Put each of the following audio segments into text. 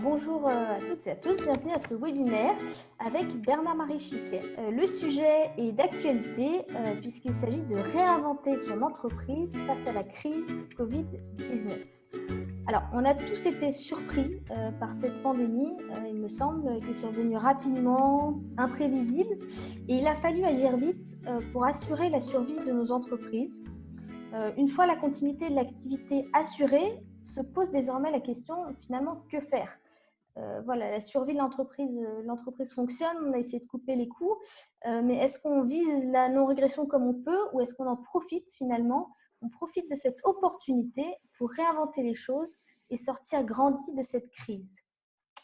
Bonjour à toutes et à tous, bienvenue à ce webinaire avec Bernard-Marie Chiquet. Le sujet est d'actualité puisqu'il s'agit de réinventer son entreprise face à la crise Covid-19. Alors, on a tous été surpris par cette pandémie, il me semble, qui est survenue rapidement, imprévisible, et il a fallu agir vite pour assurer la survie de nos entreprises. Une fois la continuité de l'activité assurée, se pose désormais la question, finalement, que faire ? Voilà, la survie de l'entreprise fonctionne, on a essayé de couper les coûts, mais est-ce qu'on vise la non-régression comme on peut ou est-ce qu'on en profite finalement? On profite de cette opportunité pour réinventer les choses et sortir grandi de cette crise.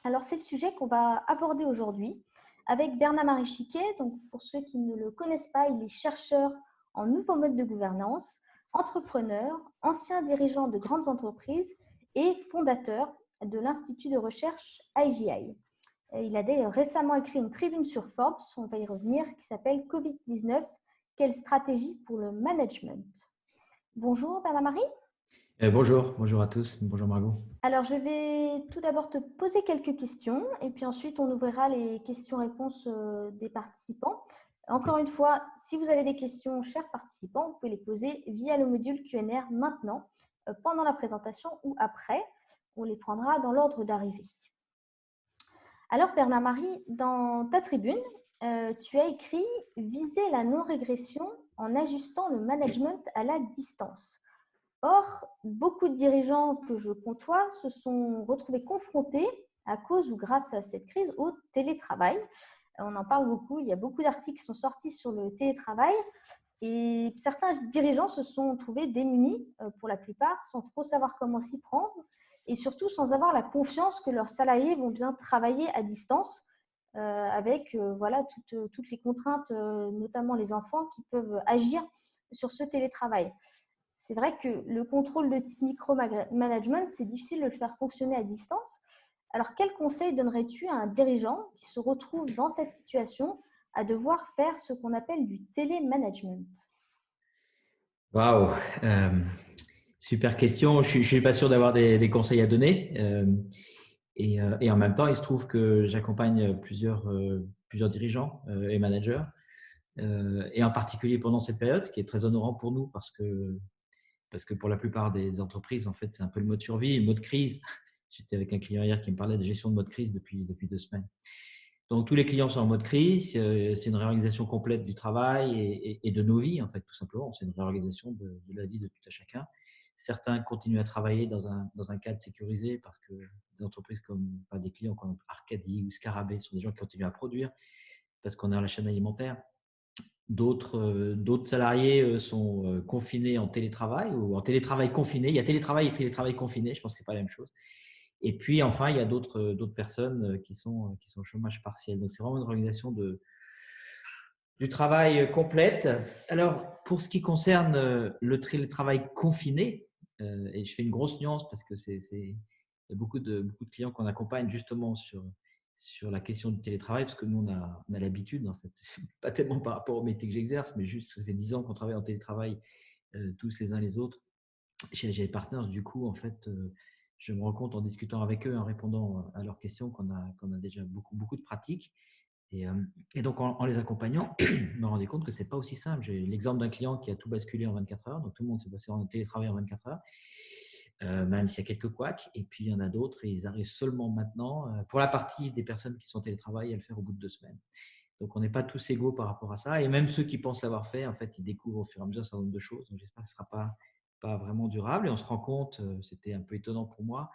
Alors, c'est le sujet qu'on va aborder aujourd'hui avec Bernard-Marie Chiquet. Donc, pour ceux qui ne le connaissent pas, il est chercheur en nouveaux modes de gouvernance, entrepreneur, ancien dirigeant de grandes entreprises et fondateur de l'Institut de recherche IGI. Il a d'ailleurs récemment écrit une tribune sur Forbes, on va y revenir, qui s'appelle Covid-19, quelle stratégie pour le management? Bonjour Bernard-Marie. Bonjour à tous. Bonjour Margot. Alors, je vais tout d'abord te poser quelques questions et puis ensuite, on ouvrira les questions-réponses des participants. Encore une fois, si vous avez des questions, chers participants, vous pouvez les poser via le module Q&R maintenant, pendant la présentation ou après. On les prendra dans l'ordre d'arrivée. Alors, Bernard-Marie, dans ta tribune, tu as écrit « Viser la non-régression en ajustant le management à la distance ». Or, beaucoup de dirigeants que je côtoie se sont retrouvés confrontés, à cause ou grâce à cette crise, au télétravail. On en parle beaucoup, il y a beaucoup d'articles qui sont sortis sur le télétravail et certains dirigeants se sont trouvés démunis, pour la plupart, sans trop savoir comment s'y prendre et surtout sans avoir la confiance que leurs salariés vont bien travailler à distance avec voilà, toutes les contraintes, notamment les enfants, qui peuvent agir sur ce télétravail. C'est vrai que le contrôle de type micromanagement, c'est difficile de le faire fonctionner à distance. Alors, quel conseil donnerais-tu à un dirigeant qui se retrouve dans cette situation à devoir faire ce qu'on appelle du télémanagement? Waouh, super question. Je suis pas sûr d'avoir des conseils à donner. Et en même temps, il se trouve que j'accompagne plusieurs dirigeants et managers, et en particulier pendant cette période, ce qui est très honorant pour nous parce que pour la plupart des entreprises, en fait, c'est un peu le mode survie, le mode crise. J'étais avec un client hier qui me parlait de gestion de mode crise depuis 2 semaines. Donc, tous les clients sont en mode crise. C'est une réorganisation complète du travail et de nos vies, en fait, tout simplement. C'est une réorganisation de la vie de tout à chacun. Certains continuent à travailler dans un cadre sécurisé parce que des entreprises pas des clients comme Arcadie ou Scarabée sont des gens qui continuent à produire parce qu'on est dans la chaîne alimentaire. D'autres salariés sont confinés en télétravail ou en télétravail confiné. Il y a télétravail et télétravail confiné. Je pense que ce n'est pas la même chose. Et puis, enfin, il y a d'autres personnes qui sont au chômage partiel. Donc, c'est vraiment une organisation du travail complète. Alors, pour ce qui concerne le télétravail confiné, et je fais une grosse nuance parce que il y a beaucoup de clients qu'on accompagne justement sur la question du télétravail, parce que nous, on a l'habitude, en fait. C'est pas tellement par rapport au métier que j'exerce, mais juste, ça fait 10 ans qu'on travaille en télétravail tous les uns les autres chez les partners. Du coup, en fait, je me rends compte en discutant avec eux, en répondant à leurs questions, qu'on a déjà beaucoup de pratiques. Et donc, en les accompagnant, je me rendais compte que ce n'est pas aussi simple. J'ai l'exemple d'un client qui a tout basculé en 24 heures. Donc, tout le monde s'est passé en télétravail en 24 heures, même s'il y a quelques couacs. Et puis, il y en a d'autres et ils arrivent seulement maintenant, pour la partie des personnes qui sont en télétravail, à le faire au bout de 2 semaines. Donc, on n'est pas tous égaux par rapport à ça. Et même ceux qui pensent l'avoir fait, en fait, ils découvrent au fur et à mesure un certain nombre de choses. Donc, j'espère que ce ne sera pas vraiment durable. Et on se rend compte, c'était un peu étonnant pour moi,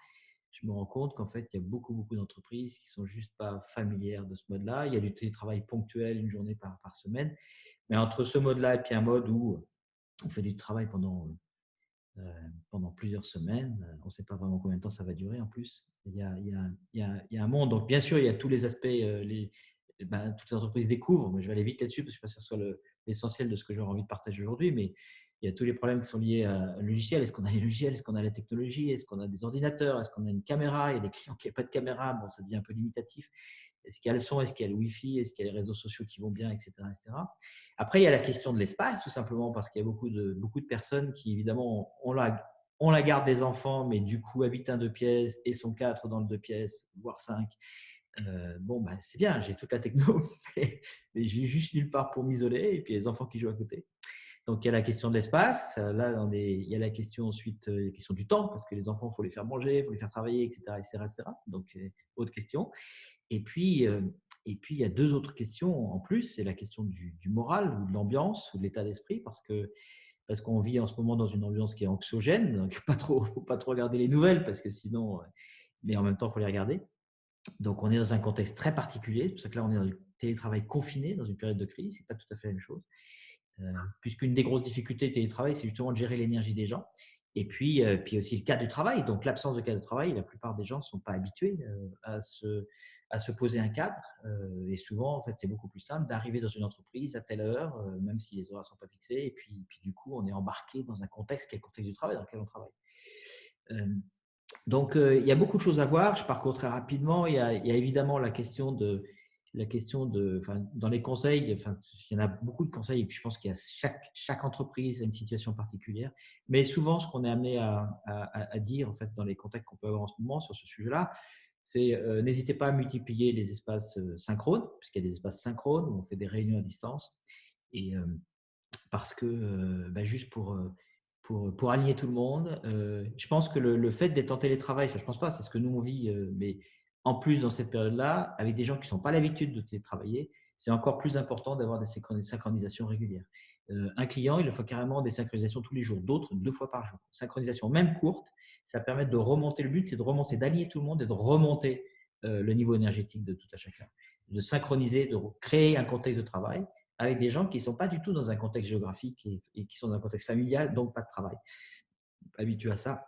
je me rends compte qu'en fait, il y a beaucoup d'entreprises qui sont juste pas familières de ce mode-là. Il y a du télétravail ponctuel, une journée par semaine. Mais entre ce mode-là et puis un mode où on fait du travail pendant plusieurs semaines, on ne sait pas vraiment combien de temps ça va durer en plus. Il y a un monde. Donc, bien sûr, il y a tous les aspects, toutes les entreprises découvrent. Mais je vais aller vite là-dessus parce que je ne sais pas si ce soit l'essentiel de ce que j'aurais envie de partager aujourd'hui. Mais il y a tous les problèmes qui sont liés à logiciel. Est-ce qu'on a les logiciels? Est-ce qu'on a la technologie? Est-ce qu'on a des ordinateurs? Est-ce qu'on a une caméra? Il y a des clients qui n'ont pas de caméra. Bon, ça devient un peu limitatif. Est-ce qu'il y a le son? Est-ce qu'il y a le Wi-Fi? Est-ce qu'il y a les réseaux sociaux qui vont bien, etc., etc. Après, il y a la question de l'espace, tout simplement, parce qu'il y a beaucoup de personnes qui, évidemment, ont on la garde des enfants, mais du coup, habite un 2 pièces et sont 4 dans le 2 pièces, voire 5. Bon, bah, c'est bien, j'ai toute la techno, mais j'ai juste nulle part pour m'isoler et puis les enfants qui jouent à côté. Donc, il y a la question de l'espace. Là, il y a la question ensuite, la question du temps, parce que les enfants, il faut les faire manger, il faut les faire travailler, etc. etc., etc. Donc, autre question. Et puis, il y a deux autres questions en plus. C'est la question du moral, ou de l'ambiance, ou de l'état d'esprit, parce qu'on vit en ce moment dans une ambiance qui est anxiogène. Donc, il ne faut pas trop regarder les nouvelles, parce que sinon, mais en même temps, il faut les regarder. Donc, on est dans un contexte très particulier. C'est pour ça que là, on est dans du télétravail confiné, dans une période de crise. Ce n'est pas tout à fait la même chose. Puisqu'une des grosses difficultés du télétravail, c'est justement de gérer l'énergie des gens. Et puis aussi le cadre du travail. Donc, l'absence de cadre de travail, la plupart des gens ne sont pas habitués à se poser un cadre. Et souvent, en fait, c'est beaucoup plus simple d'arriver dans une entreprise à telle heure, même si les horaires ne sont pas fixés. Et puis, du coup, on est embarqué dans un contexte qui est le contexte du travail dans lequel on travaille. Donc, il y a beaucoup de choses à voir. Je parcours très rapidement. Il y a évidemment la question de, dans les conseils, il y en a beaucoup de conseils. Et puis, je pense qu'il y a chaque entreprise a une situation particulière. Mais souvent, ce qu'on est amené à dire, en fait, dans les contacts qu'on peut avoir en ce moment sur ce sujet-là, c'est n'hésitez pas à multiplier les espaces synchrones, puisqu'il y a des espaces synchrones où on fait des réunions à distance. Et parce que juste pour aligner tout le monde, je pense que le fait d'être en télétravail, je ne pense pas, c'est ce que nous on vit, mais en plus dans cette période-là, avec des gens qui n'ont pas l'habitude de télétravailler, c'est encore plus important d'avoir des synchronisations régulières. Un client, il faut carrément des synchronisations tous les jours, d'autres 2 fois par jour. Synchronisation même courte, ça permet de remonter. Le but, c'est de remonter, d'aligner tout le monde et de remonter le niveau énergétique de tout à chacun, de synchroniser, de créer un contexte de travail avec des gens qui ne sont pas du tout dans un contexte géographique et qui sont dans un contexte familial, donc pas de travail. Habitués à ça.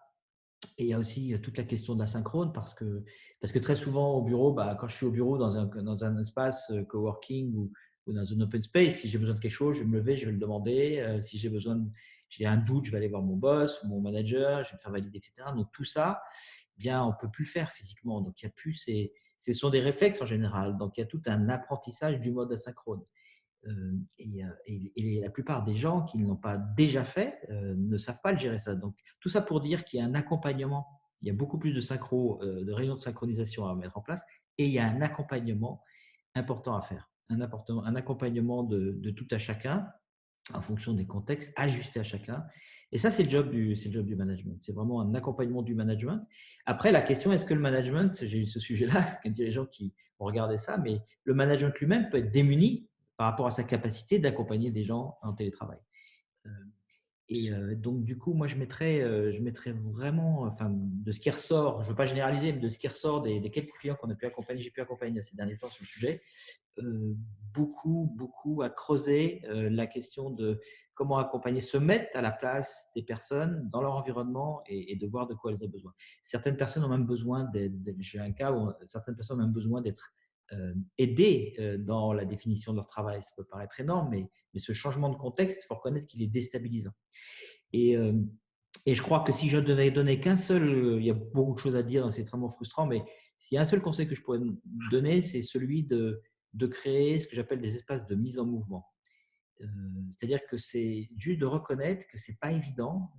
Et il y a aussi toute la question de la synchrone, parce que très souvent au bureau, quand je suis au bureau dans un espace coworking ou dans un open space, si j'ai besoin de quelque chose, je vais me lever, je vais le demander. Si j'ai un doute, je vais aller voir mon boss ou mon manager, je vais me faire valider, etc. Donc tout ça, on ne peut plus le faire physiquement. Donc il y a plus ce sont des réflexes en général. Donc il y a tout un apprentissage du mode asynchrone. Et la plupart des gens qui ne l'ont pas déjà fait ne savent pas le gérer ça. Donc, tout ça pour dire qu'il y a un accompagnement, il y a beaucoup plus de de réunions de synchronisation à mettre en place, et il y a un accompagnement important à faire. Un accompagnement de tout à chacun en fonction des contextes, ajusté à chacun. Et ça, c'est le job du management. C'est vraiment un accompagnement du management. Après, la question, est-ce que le management, j'ai eu ce sujet-là, il y a des gens qui ont regardé ça, mais le management lui-même peut être démuni par rapport à sa capacité d'accompagner des gens en télétravail. Donc, du coup, moi, je mettrais vraiment, de ce qui ressort, je ne veux pas généraliser, mais de ce qui ressort des quelques clients qu'on a pu accompagner, j'ai pu accompagner ces derniers temps sur le sujet, beaucoup à creuser la question de comment accompagner, se mettre à la place des personnes dans leur environnement et de voir de quoi elles ont besoin. Certaines personnes ont même besoin j'ai un cas où certaines personnes ont même besoin d'être aidées dans la définition de leur travail. Ça peut paraître énorme, mais ce changement de contexte, il faut reconnaître qu'il est déstabilisant. Et je crois que si je devais donner qu'un seul, il y a beaucoup de choses à dire, c'est extrêmement frustrant, mais s'il y a un seul conseil que je pourrais donner, c'est celui de créer ce que j'appelle des espaces de mise en mouvement. C'est-à-dire que c'est juste de reconnaître que c'est pas évident.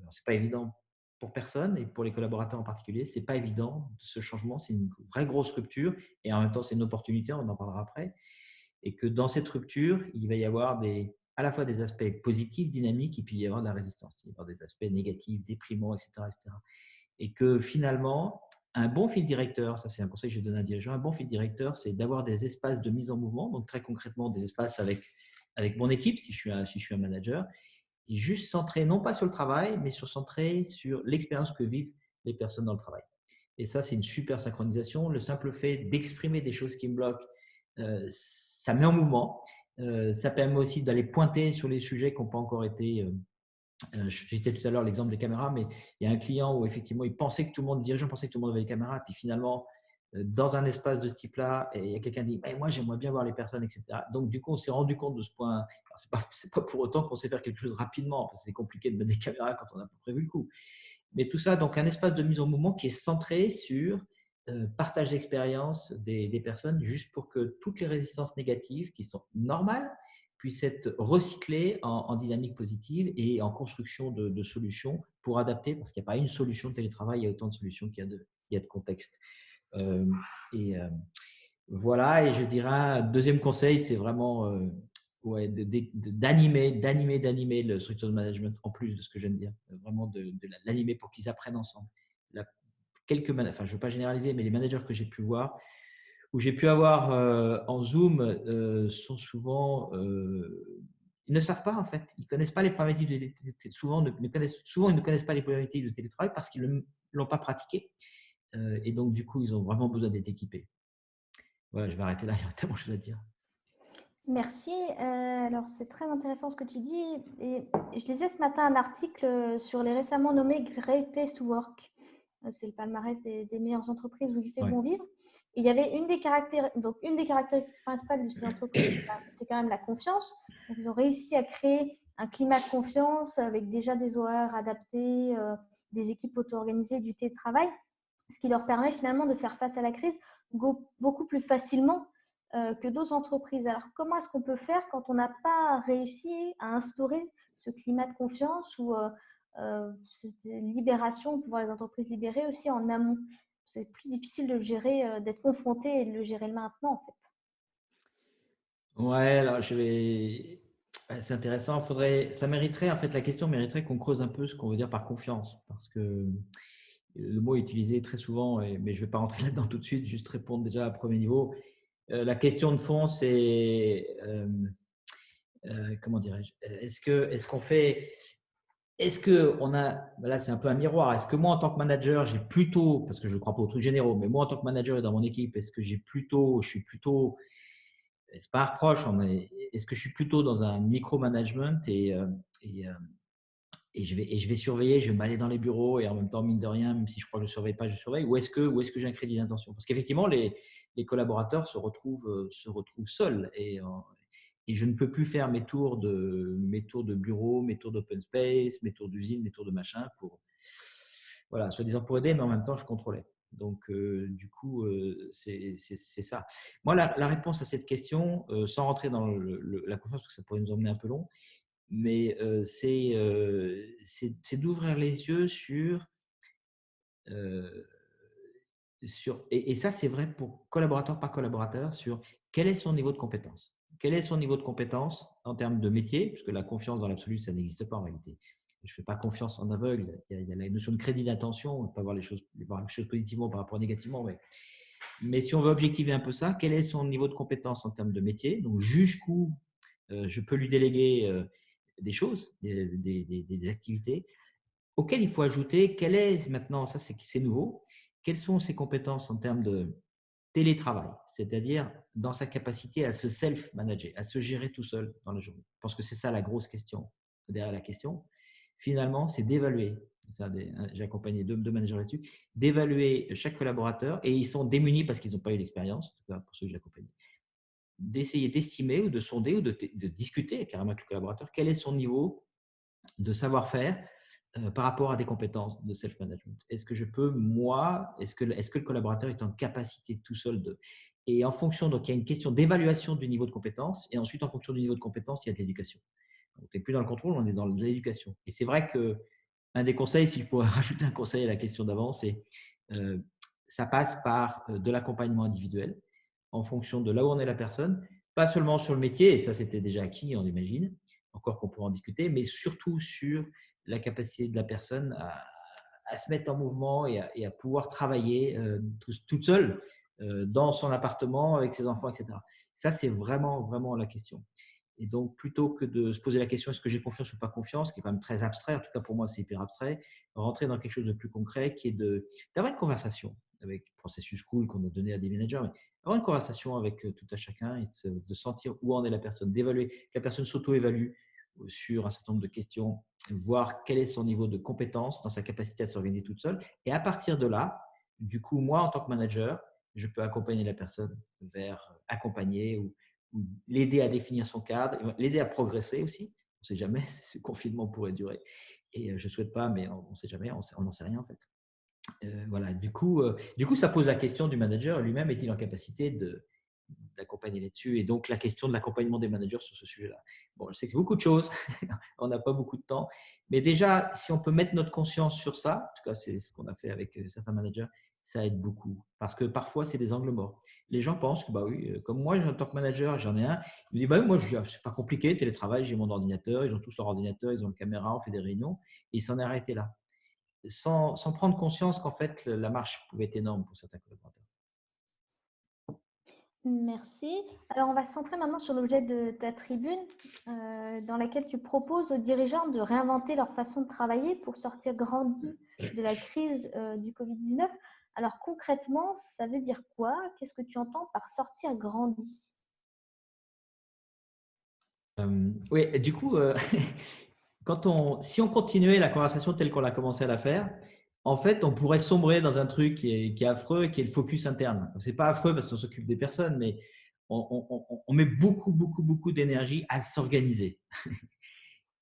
C'est pas évident pour personne et pour les collaborateurs en particulier. C'est pas évident ce changement. C'est une vraie grosse rupture et en même temps c'est une opportunité. On en parlera après. Et que dans cette rupture, il va y avoir à la fois des aspects positifs, dynamiques, et puis il va y avoir de la résistance. Il va y avoir des aspects négatifs, déprimants, etc., etc. Et que finalement, un bon fil directeur, ça c'est un conseil que je donne à un dirigeant, un bon fil directeur, c'est d'avoir des espaces de mise en mouvement, donc très concrètement des espaces avec mon équipe, si je suis un manager, et juste centré non pas sur le travail, mais centré sur l'expérience que vivent les personnes dans le travail. Et ça, c'est une super synchronisation. Le simple fait d'exprimer des choses qui me bloquent, ça met en mouvement. Ça permet aussi d'aller pointer sur les sujets qui n'ont pas encore été… je citais tout à l'heure l'exemple des caméras, mais il y a un client où effectivement, il pensait que tout le monde, le dirigeant pensait que tout le monde avait des caméras, puis finalement, dans un espace de ce type-là, il y a quelqu'un qui dit moi, j'aimerais bien voir les personnes, etc. Donc, du coup, on s'est rendu compte de ce point. Ce n'est pas pour autant qu'on sait faire quelque chose rapidement, parce que c'est compliqué de mettre des caméras quand on n'a pas prévu le coup. Mais tout ça, donc un espace de mise en mouvement qui est centré sur partage d'expérience des personnes, juste pour que toutes les résistances négatives, qui sont normales, puisse être recyclé en dynamique positive et en construction de solutions pour adapter, parce qu'il n'y a pas une solution de télétravail, il y a autant de solutions qu'il y a de contexte. Euh, et voilà, et je dirais, un deuxième conseil, c'est vraiment ouais, d'animer le structure management en plus de ce que je viens de dire, vraiment de l'animer pour qu'ils apprennent ensemble. La, enfin, je ne veux pas généraliser, mais les managers que j'ai pu voir, où j'ai pu avoir en Zoom, sont souvent, ils ne savent pas en fait, ils ne connaissent pas les problématiques, souvent, ils ne connaissent pas les problématiques de télétravail parce qu'ils ne l'ont pas pratiqué. Et donc, du coup, ils ont vraiment besoin d'être équipés. Voilà, je vais arrêter là, il y a tellement de choses à dire. Merci. Alors, c'est très intéressant ce que tu dis. Et je lisais ce matin un article sur les récemment nommés Great Place to Work. C'est le palmarès des meilleures entreprises où il fait bon vivre. Et il y avait une des caractéristiques principales de ces entreprises, c'est quand même la confiance. Donc, ils ont réussi à créer un climat de confiance avec déjà des horaires adaptés, des équipes auto-organisées, du télétravail, ce qui leur permet finalement de faire face à la crise beaucoup plus facilement que d'autres entreprises. Alors, comment est-ce qu'on peut faire quand on n'a pas réussi à instaurer ce climat de confiance ou cette libération, pour voir les entreprises libérées aussi en amont? C'est plus difficile de le gérer, d'être confronté et de le gérer maintenant, en fait. Ouais, alors c'est intéressant. Ça mériterait, en fait, la question mériterait qu'on creuse un peu ce qu'on veut dire par confiance, parce que le mot est utilisé très souvent, mais je ne vais pas rentrer là-dedans tout de suite, juste répondre déjà à premier niveau. La question de fond, c'est comment dirais-je, est-ce que on a, là c'est un peu un miroir, est-ce que moi en tant que manager, j'ai plutôt, parce que je ne crois pas aux trucs généraux, mais moi en tant que manager et dans mon équipe, est-ce que je suis plutôt, c'est pas un reproche, est-ce que je suis plutôt dans un micromanagement et, je vais surveiller, je vais m'aller dans les bureaux et en même temps, mine de rien, même si je crois que je ne surveille pas, je surveille, ou est-ce que j'ai un crédit d'intention? Parce qu'effectivement, les collaborateurs se retrouvent seuls et je ne peux plus faire mes tours de bureau, mes tours d'open space, mes tours d'usine, mes tours de machin voilà, soi-disant pour aider, mais en même temps, je contrôlais. Donc, du coup, c'est ça. Moi, la réponse à cette question, sans rentrer dans la confiance, parce que ça pourrait nous emmener un peu long, mais c'est d'ouvrir les yeux euh, et ça, c'est vrai pour collaborateur par collaborateur, sur quel est son niveau de compétence. Quel est son niveau de compétence en termes de métier, puisque la confiance dans l'absolu, ça n'existe pas en réalité. Je ne fais pas confiance en aveugle. Il y a la notion de crédit d'intention, on peut voir les choses positivement par rapport à négativement. Mais si on veut objectiver un peu ça, quel est son niveau de compétence en termes de métier? Donc, jusqu'où je peux lui déléguer des choses, des activités, auxquelles il faut ajouter quelle est maintenant, ça c'est nouveau, quelles sont ses compétences en termes de télétravail, c'est-à-dire dans sa capacité à se self-manager, à se gérer tout seul dans la journée. Je pense que c'est ça la grosse question derrière la question. Finalement, c'est d'évaluer, j'ai accompagné deux managers là-dessus, d'évaluer chaque collaborateur, et ils sont démunis parce qu'ils n'ont pas eu l'expérience, en tout cas pour ceux que j'ai accompagnés, d'essayer d'estimer ou de sonder ou de discuter carrément avec le collaborateur quel est son niveau de savoir-faire par rapport à des compétences de self-management. Est-ce que je peux, moi, est-ce que le collaborateur est en capacité tout seul de… Et en fonction, donc il y a une question d'évaluation du niveau de compétence, et ensuite en fonction du niveau de compétence, il y a de l'éducation. On n'est plus dans le contrôle, on est dans l'éducation. Et c'est vrai qu'un des conseils, si je pourrais rajouter un conseil à la question d'avant, c'est ça passe par de l'accompagnement individuel en fonction de là où on est la personne, pas seulement sur le métier, et ça c'était déjà acquis, on imagine, encore qu'on pourra en discuter, mais surtout sur la capacité de la personne à se mettre en mouvement et à pouvoir travailler toute seule dans son appartement avec ses enfants, etc. Ça, c'est vraiment, vraiment la question. Et donc, plutôt que de se poser la question est-ce que j'ai confiance ou pas confiance, qui est quand même très abstrait, en tout cas pour moi c'est hyper abstrait, rentrer dans quelque chose de plus concret qui est d'avoir une conversation avec le processus cool qu'on a donné à des managers, mais avoir une conversation avec tout à chacun et de sentir où en est la personne, d'évaluer, que la personne s'auto-évalue sur un certain nombre de questions, voir quel est son niveau de compétence dans sa capacité à s'organiser toute seule. Et à partir de là, du coup, moi, en tant que manager, je peux accompagner la personne vers accompagner ou l'aider à définir son cadre, l'aider à progresser aussi. On ne sait jamais, ce confinement pourrait durer. Et je ne souhaite pas, mais on ne sait jamais, on n'en sait rien en fait. Voilà, du coup, ça pose la question du manager lui-même, est-il en capacité d'accompagner là-dessus. Et donc, la question de l'accompagnement des managers sur ce sujet-là. Bon, je sais que c'est beaucoup de choses, on n'a pas beaucoup de temps, mais déjà, si on peut mettre notre conscience sur ça, en tout cas, c'est ce qu'on a fait avec certains managers, ça aide beaucoup. Parce que parfois, c'est des angles morts. Les gens pensent que, bah oui, comme moi, en tant que manager, j'en ai un, il me dit, bah oui, moi, c'est pas compliqué, télétravail, j'ai mon ordinateur, ils ont tous leur ordinateur, ils ont une caméra, on fait des réunions, et il s'en est arrêté là. Sans prendre conscience qu'en fait, la marche pouvait être énorme pour certains collaborateurs. Merci. Alors, on va se centrer maintenant sur l'objet de ta tribune, dans laquelle tu proposes aux dirigeants de réinventer leur façon de travailler pour sortir grandis de la crise du Covid-19. Alors, concrètement, ça veut dire quoi? Qu'est-ce que tu entends par sortir grandi? Oui, du coup, si on continuait la conversation telle qu'on a commencé à la faire, en fait, on pourrait sombrer dans un truc qui est affreux, qui est le focus interne. Ce n'est pas affreux parce qu'on s'occupe des personnes, mais on met beaucoup, beaucoup, beaucoup d'énergie à s'organiser.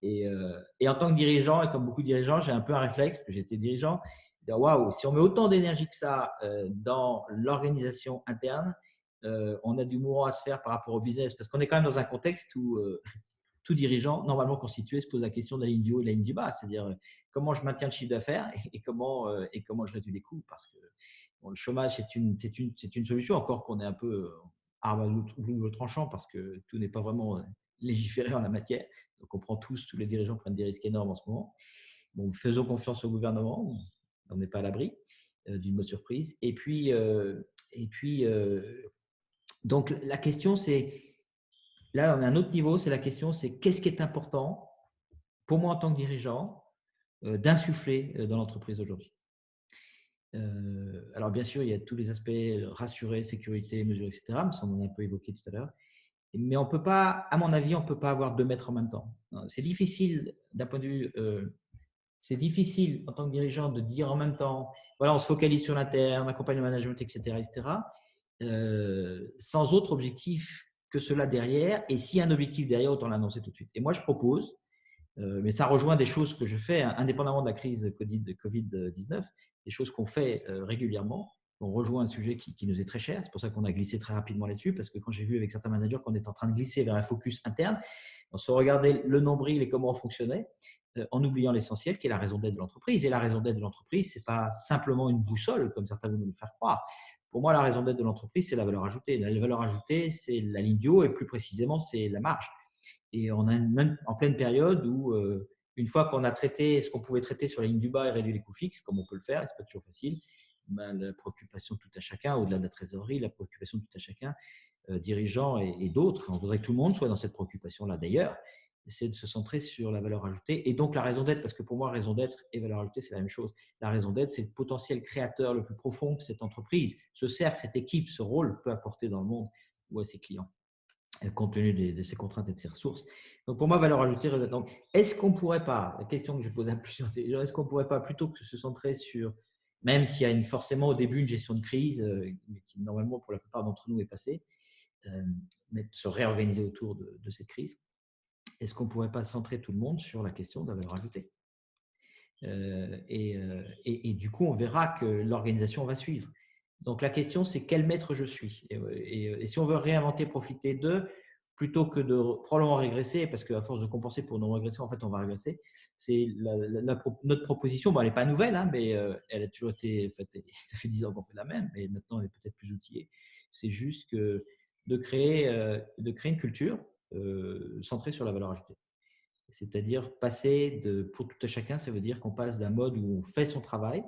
Et en tant que dirigeant, et comme beaucoup de dirigeants, j'ai un peu un réflexe, parce que j'étais dirigeant, de dire waouh, si on met autant d'énergie que ça dans l'organisation interne, on a du mouvement à se faire par rapport au business, parce qu'on est quand même dans un contexte où tout dirigeant normalement constitué se pose la question de la ligne du haut et de la ligne du bas, c'est-à-dire comment je maintiens le chiffre d'affaires et comment je réduis les coûts, parce que bon, le chômage c'est une solution, encore qu'on est un peu arme à double tranchant parce que tout n'est pas vraiment légiféré en la matière. Donc on prend tous les dirigeants prennent des risques énormes en ce moment. Bon, faisons confiance au gouvernement, on n'est pas à l'abri d'une bonne surprise. Donc la question c'est, là, on a un autre niveau, c'est la question, c'est qu'est-ce qui est important pour moi en tant que dirigeant d'insuffler dans l'entreprise aujourd'hui. Alors bien sûr, il y a tous les aspects rassurer, sécurité, mesures, etc. Mais ça, on en a un peu évoqué tout à l'heure. Mais on peut pas, à mon avis, on ne peut pas avoir 2 maîtres en même temps. C'est difficile d'un point de vue, c'est difficile en tant que dirigeant de dire en même temps, voilà, on se focalise sur l'interne, on accompagne le management, etc., sans autre objectif que cela derrière. Et s'il y a un objectif derrière, autant l'annoncer tout de suite. Et moi, je propose, mais ça rejoint des choses que je fais, indépendamment de la crise de Covid-19, des choses qu'on fait régulièrement. On rejoint un sujet qui nous est très cher. C'est pour ça qu'on a glissé très rapidement là-dessus, parce que quand j'ai vu avec certains managers qu'on est en train de glisser vers un focus interne, on se regardait le nombril et comment on fonctionnait, en oubliant l'essentiel, qui est la raison d'être de l'entreprise. Et la raison d'être de l'entreprise, ce n'est pas simplement une boussole, comme certains veulent nous le faire croire. Pour moi, la raison d'être de l'entreprise, c'est la valeur ajoutée. La valeur ajoutée, c'est la ligne du haut, et plus précisément, c'est la marge. Et on est même en pleine période où, une fois qu'on a traité ce qu'on pouvait traiter sur la ligne du bas et réduire les coûts fixes, comme on peut le faire, et ce n'est pas toujours facile, la préoccupation de tout à chacun, au-delà de la trésorerie, la préoccupation de tout à chacun, dirigeants et d'autres, on voudrait que tout le monde soit dans cette préoccupation-là d'ailleurs, c'est de se centrer sur la valeur ajoutée et donc la raison d'être, parce que pour moi, raison d'être et valeur ajoutée, c'est la même chose. La raison d'être, c'est le potentiel créateur le plus profond que cette entreprise, ce cercle, cette équipe, ce rôle peut apporter dans le monde ou à ses clients, compte tenu de ses contraintes et de ses ressources. Donc, pour moi, valeur ajoutée. Donc, est-ce qu'on ne pourrait pas, la question que je pose à plusieurs gens, est-ce qu'on ne pourrait pas, plutôt que se centrer sur, même s'il y a forcément au début une gestion de crise, qui normalement pour la plupart d'entre nous est passée, mais de se réorganiser autour de cette crise, est-ce qu'on ne pourrait pas centrer tout le monde sur la question de la valeur ajoutée et du coup, on verra que l'organisation va suivre. Donc, la question, c'est quel maître je suis et si on veut réinventer, profiter d'eux, plutôt que de probablement régresser, parce qu'à force de compenser pour non régresser, en fait, on va régresser. C'est notre proposition, bon, elle n'est pas nouvelle, hein, mais elle a toujours été faite, ça fait 10 ans qu'on fait la même, mais maintenant, elle est peut-être plus outillée. C'est juste de créer une culture centrée sur la valeur ajoutée. C'est-à-dire passer pour tout à chacun, ça veut dire qu'on passe d'un mode où on fait son travail,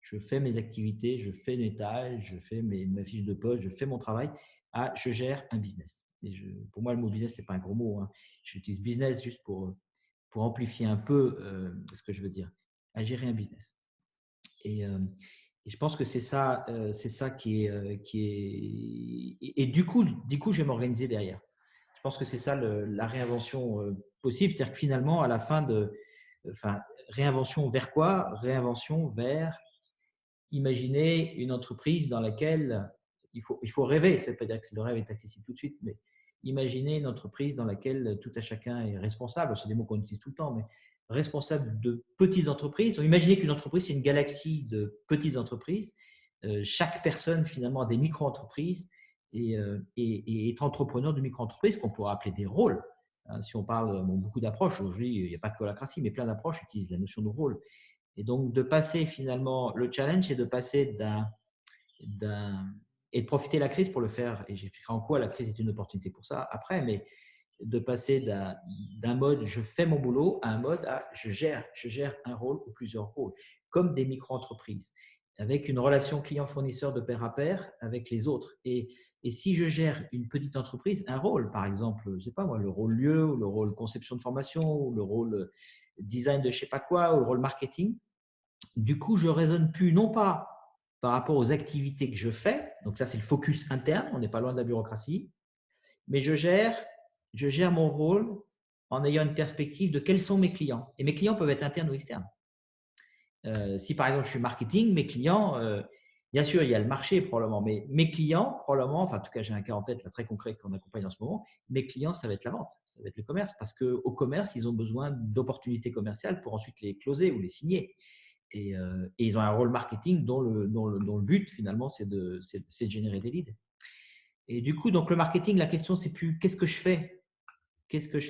je fais mes activités, je fais mes tâches, je fais ma fiche de poste, je fais mon travail, à je gère un business. Et pour moi, le mot business, ce n'est pas un gros mot, hein. J'utilise business juste pour amplifier un peu ce que je veux dire, à gérer un business. Et je pense que c'est ça qui est. Et du coup, je vais m'organiser derrière. Je pense que c'est ça la réinvention possible. C'est-à-dire que finalement, à la fin réinvention vers quoi? Réinvention vers imaginer une entreprise dans laquelle il faut rêver. Ça ne veut pas dire que le rêve est accessible tout de suite, mais imaginer une entreprise dans laquelle tout à chacun est responsable. C'est des mots qu'on utilise tout le temps, mais responsable de petites entreprises. Imaginez qu'une entreprise, c'est une galaxie de petites entreprises. Chaque personne, finalement, a des micro-entreprises et être entrepreneur de micro-entreprise, qu'on pourrait appeler des rôles. Hein, si on parle, beaucoup d'approches, aujourd'hui, il n'y a pas que Holacracy, mais plein d'approches utilisent la notion de rôle. Et donc, de passer finalement, le challenge, c'est de passer et de profiter de la crise pour le faire. Et j'expliquerai en quoi la crise est une opportunité pour ça après, mais de passer d'un mode je fais mon boulot à un mode je gère un rôle ou plusieurs rôles, comme des micro-entreprises, avec une relation client-fournisseur de pair à pair avec les autres. Et si je gère une petite entreprise, un rôle, par exemple, je ne sais pas moi, le rôle lieu, ou le rôle conception de formation, ou le rôle design de je ne sais pas quoi, ou le rôle marketing, du coup, je ne raisonne plus non pas par rapport aux activités que je fais, donc ça c'est le focus interne, on n'est pas loin de la bureaucratie, mais je gère mon rôle en ayant une perspective de quels sont mes clients. Et mes clients peuvent être internes ou externes. Si par exemple je suis marketing, mes clients, bien sûr il y a le marché probablement, mais mes clients probablement, enfin en tout cas j'ai un cas en tête là, très concret qu'on accompagne en ce moment, mes clients ça va être la vente, ça va être le commerce, parce qu'au commerce ils ont besoin d'opportunités commerciales pour ensuite les closer ou les signer. Et ils ont un rôle marketing dont le but finalement c'est de générer des leads. Et du coup, donc le marketing, la question c'est plus qu'est-ce que je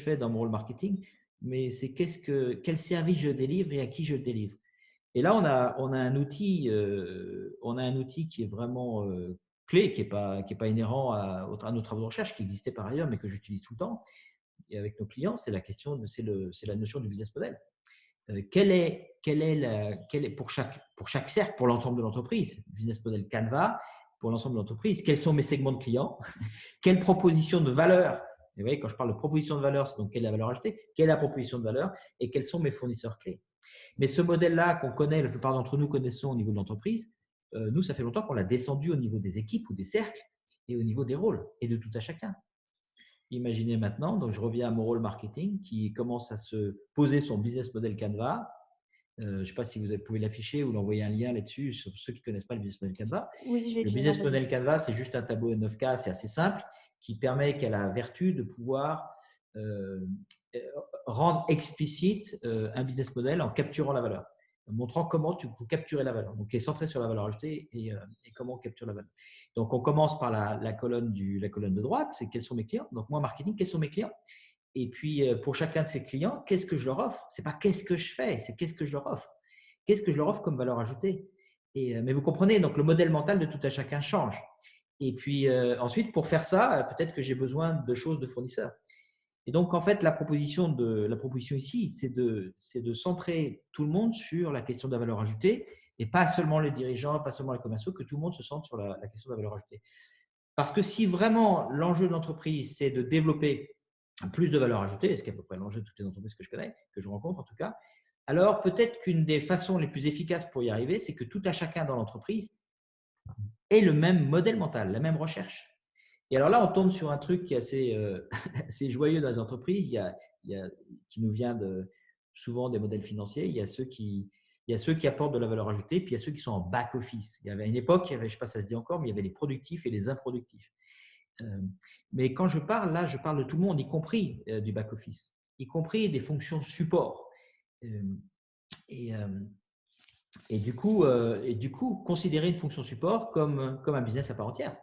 fais, dans mon rôle marketing, mais c'est quel service je délivre et à qui je le délivre. Et là, on a un outil qui est vraiment clé, qui est pas inhérent à nos travaux de recherche, qui existait par ailleurs, mais que j'utilise tout le temps et avec nos clients. C'est c'est la notion du business model. Quelle est pour chaque cercle, pour l'ensemble de l'entreprise, business model Canva, pour l'ensemble de l'entreprise, quels sont mes segments de clients, quelle proposition de valeur, et vous voyez, quand je parle de proposition de valeur, c'est donc quelle est la valeur ajoutée, quelle est la proposition de valeur et quels sont mes fournisseurs clés. Mais ce modèle-là qu'on connaît, la plupart d'entre nous connaissons au niveau de l'entreprise, nous, ça fait longtemps qu'on l'a descendu au niveau des équipes ou des cercles et au niveau des rôles et de tout à chacun. Imaginez maintenant, donc je reviens à mon rôle marketing qui commence à se poser son business model Canva. Je ne sais pas si vous pouvez l'afficher ou l'envoyer un lien là-dessus sur ceux qui ne connaissent pas le business model Canva. Oui, je vais Le te business l'envoyer. model Canva, c'est juste un tableau 9K, c'est assez simple, qui permet qu'elle a la vertu de pouvoir rendre explicite un business model en capturant la valeur, en montrant comment vous capturez la valeur. Donc, qui est centré sur la valeur ajoutée et comment on capture la valeur. Donc, on commence par la colonne de droite, c'est quels sont mes clients. Donc, moi, marketing, quels sont mes clients? Et puis, pour chacun de ces clients, qu'est-ce que je leur offre? Ce n'est pas qu'est-ce que je fais, c'est qu'est-ce que je leur offre. Qu'est-ce que je leur offre comme valeur ajoutée? Mais vous comprenez, donc le modèle mental de tout à chacun change. Et puis ensuite, pour faire ça, peut-être que j'ai besoin de choses de fournisseurs. Et donc, en fait, la proposition ici, c'est de centrer tout le monde sur la question de la valeur ajoutée et pas seulement les dirigeants, pas seulement les commerciaux, que tout le monde se centre sur la question de la valeur ajoutée. Parce que si vraiment l'enjeu de l'entreprise, c'est de développer plus de valeur ajoutée, et ce qui est à peu près l'enjeu de toutes les entreprises que je connais, que je rencontre en tout cas, alors peut-être qu'une des façons les plus efficaces pour y arriver, c'est que tout à chacun dans l'entreprise ait le même modèle mental, la même recherche. Et alors là, on tombe sur un truc qui est assez joyeux dans les entreprises. Qui nous vient souvent des modèles financiers. Il y a ceux qui apportent de la valeur ajoutée, puis il y a ceux qui sont en back-office. Il y avait une époque, je ne sais pas si ça se dit encore, mais il y avait les productifs et les improductifs. Mais quand je parle, là, je parle de tout le monde, y compris du back-office, y compris des fonctions support. Et du coup, considérer une fonction support comme un business à part entière.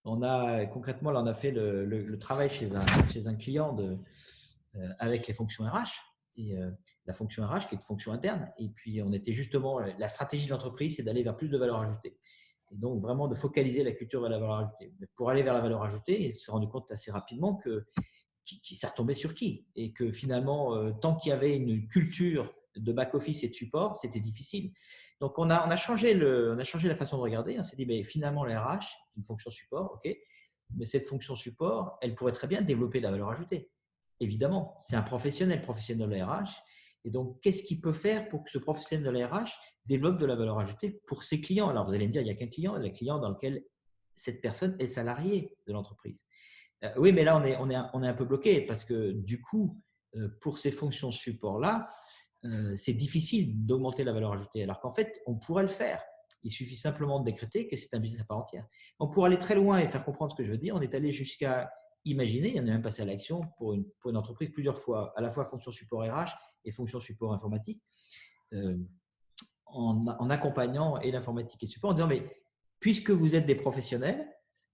Concrètement, là, on a fait le travail chez un client avec les fonctions RH et la fonction RH qui est une fonction interne. Et puis, on était justement, la stratégie de l'entreprise, c'est d'aller vers plus de valeur ajoutée. Et donc, vraiment de focaliser la culture vers la valeur ajoutée. Mais pour aller vers la valeur ajoutée, il s'est rendu compte assez rapidement que ça retombait sur qui. Et que finalement, tant qu'il y avait une culture de back-office et de support, c'était difficile. Donc, on a changé la façon de regarder. On s'est dit, mais finalement, la RH, une fonction support, ok, mais cette fonction support, elle pourrait très bien développer de la valeur ajoutée. Évidemment, c'est un professionnel de la RH. Et donc, qu'est-ce qu'il peut faire pour que ce professionnel de la RH développe de la valeur ajoutée pour ses clients? Alors, vous allez me dire, il n'y a qu'un client, il y a le client dans lequel cette personne est salariée de l'entreprise. Oui, mais là, on est un peu bloqué parce que du coup, pour ces fonctions support-là, c'est difficile d'augmenter la valeur ajoutée. Alors qu'en fait, on pourrait le faire. Il suffit simplement de décréter que c'est un business à part entière. On pourrait aller très loin et faire comprendre ce que je veux dire. On est allé jusqu'à imaginer, on est même passé à l'action pour une entreprise plusieurs fois, à la fois fonction support RH et fonction support informatique, en accompagnant et l'informatique et le support, en disant, mais puisque vous êtes des professionnels,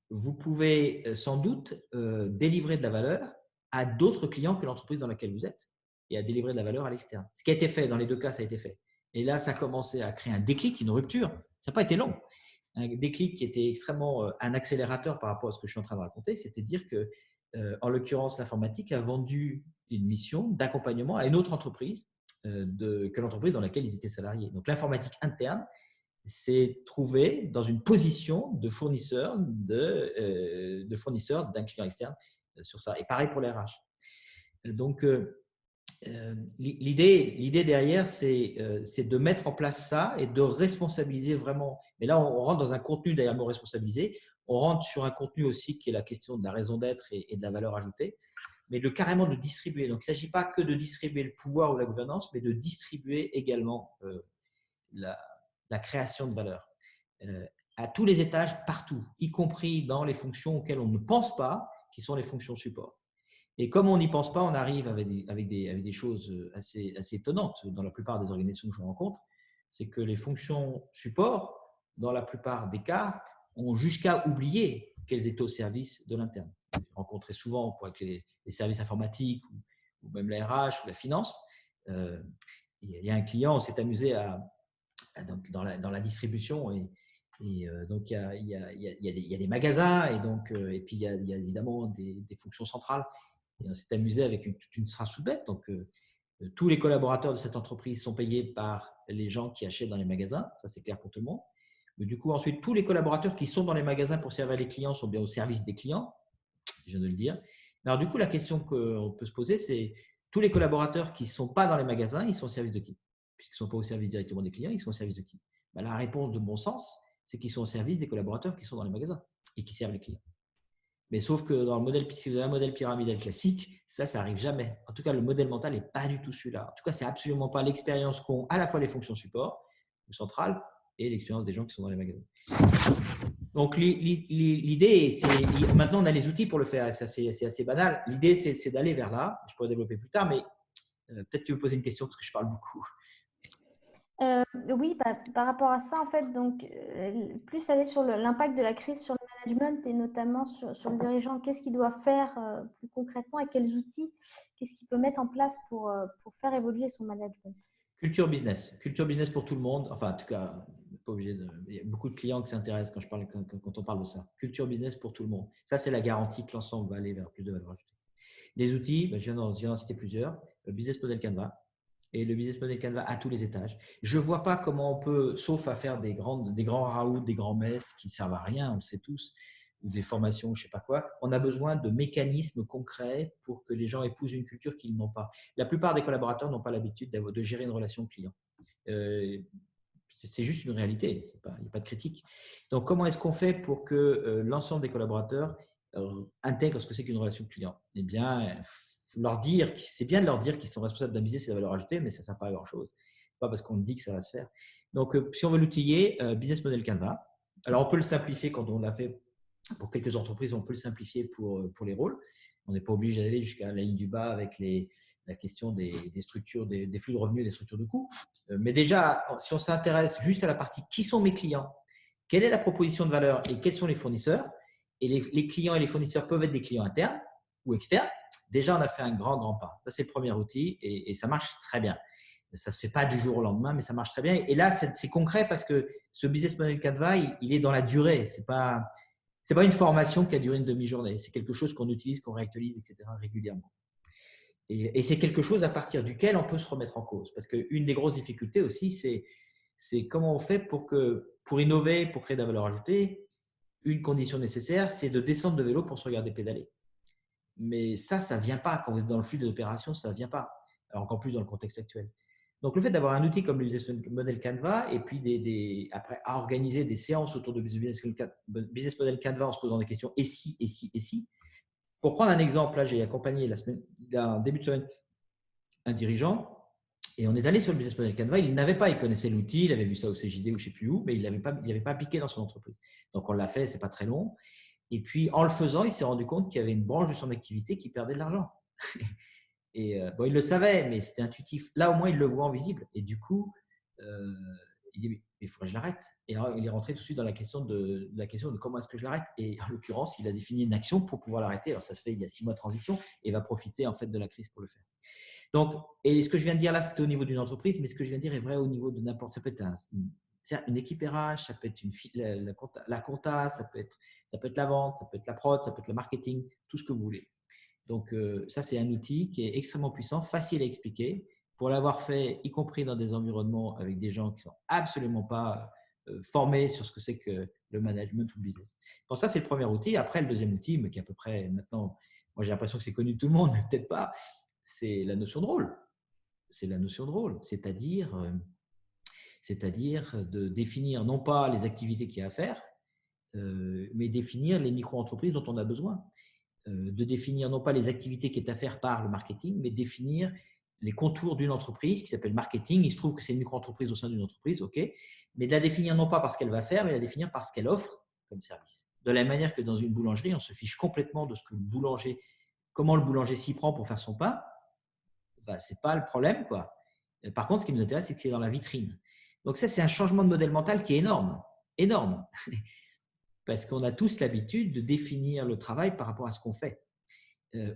vous pouvez sans doute délivrer de la valeur à d'autres clients que l'entreprise dans laquelle vous êtes et à délivrer de la valeur à l'externe. Ce qui a été fait, dans les deux cas, ça a été fait. Et là, ça a commencé à créer un déclic, une rupture. Ça n'a pas été long. Un déclic qui était extrêmement un accélérateur par rapport à ce que je suis en train de raconter, c'était de dire que, en l'occurrence, l'informatique a vendu une mission d'accompagnement à une autre entreprise que l'entreprise dans laquelle ils étaient salariés. Donc, l'informatique interne s'est trouvé dans une position de fournisseur d'un client externe sur ça. Et pareil pour les RH. Donc, l'idée derrière, c'est de mettre en place ça et de responsabiliser vraiment. Mais là, on rentre dans un contenu derrière le mot responsabiliser. On rentre sur un contenu aussi qui est la question de la raison d'être et de la valeur ajoutée, mais carrément de distribuer. Donc, il ne s'agit pas que de distribuer le pouvoir ou la gouvernance, mais de distribuer également la création de valeur à tous les étages, partout, y compris dans les fonctions auxquelles on ne pense pas, qui sont les fonctions support. Et comme on n'y pense pas, on arrive avec des choses assez étonnantes dans la plupart des organisations que je rencontre. C'est que les fonctions support, dans la plupart des cas, ont jusqu'à oublier qu'elles étaient au service de l'interne. J'ai rencontré souvent avec les services informatiques ou même la RH ou la finance. Il y a un client, on s'est amusé donc, dans la distribution donc il y a des magasins et puis il y a évidemment des fonctions centrales. Et on s'est amusé avec toute une strasse sous-bête. Donc, tous les collaborateurs de cette entreprise sont payés par les gens qui achètent dans les magasins. Ça, c'est clair pour tout le monde. Mais du coup, ensuite, tous les collaborateurs qui sont dans les magasins pour servir les clients sont bien au service des clients. Je viens de le dire. Alors, du coup, la question qu'on peut se poser, c'est tous les collaborateurs qui ne sont pas dans les magasins, ils sont au service de qui? Puisqu'ils ne sont pas au service directement des clients, ils sont au service de qui? La réponse de bon sens, c'est qu'ils sont au service des collaborateurs qui sont dans les magasins et qui servent les clients. Mais sauf que dans le modèle, si vous avez un modèle pyramidal classique, ça n'arrive jamais. En tout cas, le modèle mental n'est pas du tout celui-là. En tout cas, ce n'est absolument pas l'expérience qu'ont à la fois les fonctions support, ou centrales, et l'expérience des gens qui sont dans les magasins. Donc, l'idée, c'est maintenant, on a les outils pour le faire, et ça, c'est assez banal. L'idée, c'est d'aller vers là. Je pourrais développer plus tard, mais peut-être tu veux poser une question parce que je parle beaucoup. Oui, par rapport à ça, en fait, donc, plus aller sur l'impact de la crise sur le management et notamment sur le dirigeant, qu'est-ce qu'il doit faire plus concrètement et quels outils, qu'est-ce qu'il peut mettre en place pour faire évoluer son management? Culture business pour tout le monde. Enfin, en tout cas, pas obligé de. Il y a beaucoup de clients qui s'intéressent quand on parle de ça. Culture business pour tout le monde. Ça, c'est la garantie que l'ensemble va aller vers plus de valeur ajoutée. Les outils, je viens d'en citer plusieurs. Le business model Canva et le business model Canva à tous les étages. Je ne vois pas comment on peut, sauf à faire des grands raouts, des grands messes qui ne servent à rien, on le sait tous, ou des formations, je ne sais pas quoi. On a besoin de mécanismes concrets pour que les gens épousent une culture qu'ils n'ont pas. La plupart des collaborateurs n'ont pas l'habitude de gérer une relation client. C'est juste une réalité, il n'y a pas de critique. Donc, comment est-ce qu'on fait pour que l'ensemble des collaborateurs intègrent ce que c'est qu'une relation client? Eh bien, leur dire, c'est bien de leur dire qu'ils sont responsables d'un business et de la valeur ajoutée, mais ça ne sert pas à grand-chose. Ce n'est pas parce qu'on dit que ça va se faire. Donc, si on veut l'outiller, Business Model Canva. Alors, on peut le simplifier quand on l'a fait pour quelques entreprises, on peut le simplifier pour les rôles. On n'est pas obligé d'aller jusqu'à la ligne du bas avec la question des structures, des flux de revenus et des structures de coûts. Mais déjà, si on s'intéresse juste à la partie qui sont mes clients, quelle est la proposition de valeur et quels sont les fournisseurs, et les clients et les fournisseurs peuvent être des clients internes ou externes, déjà on a fait un grand pas. Ça, c'est le premier outil et ça marche très bien. Ça ne se fait pas du jour au lendemain, mais ça marche très bien. Et là, c'est concret parce que ce business model Canva, il est dans la durée. Ce n'est pas une formation qui a duré une demi-journée. C'est quelque chose qu'on utilise, qu'on réactualise, etc. régulièrement. Et c'est quelque chose à partir duquel on peut se remettre en cause. Parce qu'une des grosses difficultés aussi, c'est comment on fait pour innover, pour créer de la valeur ajoutée. Une condition nécessaire, c'est de descendre de vélo pour se regarder pédaler. Mais ça ne vient pas. Quand vous êtes dans le flux des opérations, ça ne vient pas. Alors encore plus dans le contexte actuel. Donc, le fait d'avoir un outil comme le Business Model Canva et puis après à organiser des séances autour de Business Model Canva en se posant des questions et si. Pour prendre un exemple, là, j'ai accompagné début de semaine un dirigeant et on est allé sur le Business Model Canva. Il connaissait l'outil, il avait vu ça au CJD ou je ne sais plus où, mais il n'avait pas appliqué dans son entreprise. Donc, on l'a fait, ce n'est pas très long. Et puis, en le faisant, il s'est rendu compte qu'il y avait une branche de son activité qui perdait de l'argent. Et il le savait, mais c'était intuitif. Là, au moins, il le voit en visible. Et du coup, il dit, mais il faudrait que je l'arrête. Et alors, il est rentré tout de suite dans la question de comment est-ce que je l'arrête. Et en l'occurrence, il a défini une action pour pouvoir l'arrêter. Alors, ça se fait il y a 6 mois de transition et il va profiter en fait de la crise pour le faire. Donc, et ce que je viens de dire là, c'était au niveau d'une entreprise, mais ce que je viens de dire est vrai au niveau de n'importe. Ça peut être une équipe RH, ça peut être la compta, ça peut être la vente, ça peut être la prod, ça peut être le marketing, tout ce que vous voulez. Donc, ça, c'est un outil qui est extrêmement puissant, facile à expliquer. Pour l'avoir fait, y compris dans des environnements avec des gens qui ne sont absolument pas formés sur ce que c'est que le management ou le business. Pour ça, c'est le premier outil. Après, le deuxième outil, mais qui est à peu près maintenant, moi j'ai l'impression que c'est connu de tout le monde, mais peut-être pas, c'est la notion de rôle. C'est la notion de rôle, c'est-à-dire de définir non pas les activités qu'il y a à faire, mais définir les micro-entreprises dont on a besoin. De définir non pas les activités qui est à faire par le marketing, mais définir les contours d'une entreprise qui s'appelle marketing. Il se trouve que c'est une micro-entreprise au sein d'une entreprise, ok, mais de la définir non pas par ce qu'elle va faire, mais de la définir par ce qu'elle offre comme service. De la même manière que dans une boulangerie, on se fiche complètement de ce que comment le boulanger s'y prend pour faire son pain, bah, ce n'est pas le problème, quoi. Par contre, ce qui nous intéresse, c'est qu'il est dans la vitrine. Donc ça, c'est un changement de modèle mental qui est énorme, énorme. Parce qu'on a tous l'habitude de définir le travail par rapport à ce qu'on fait,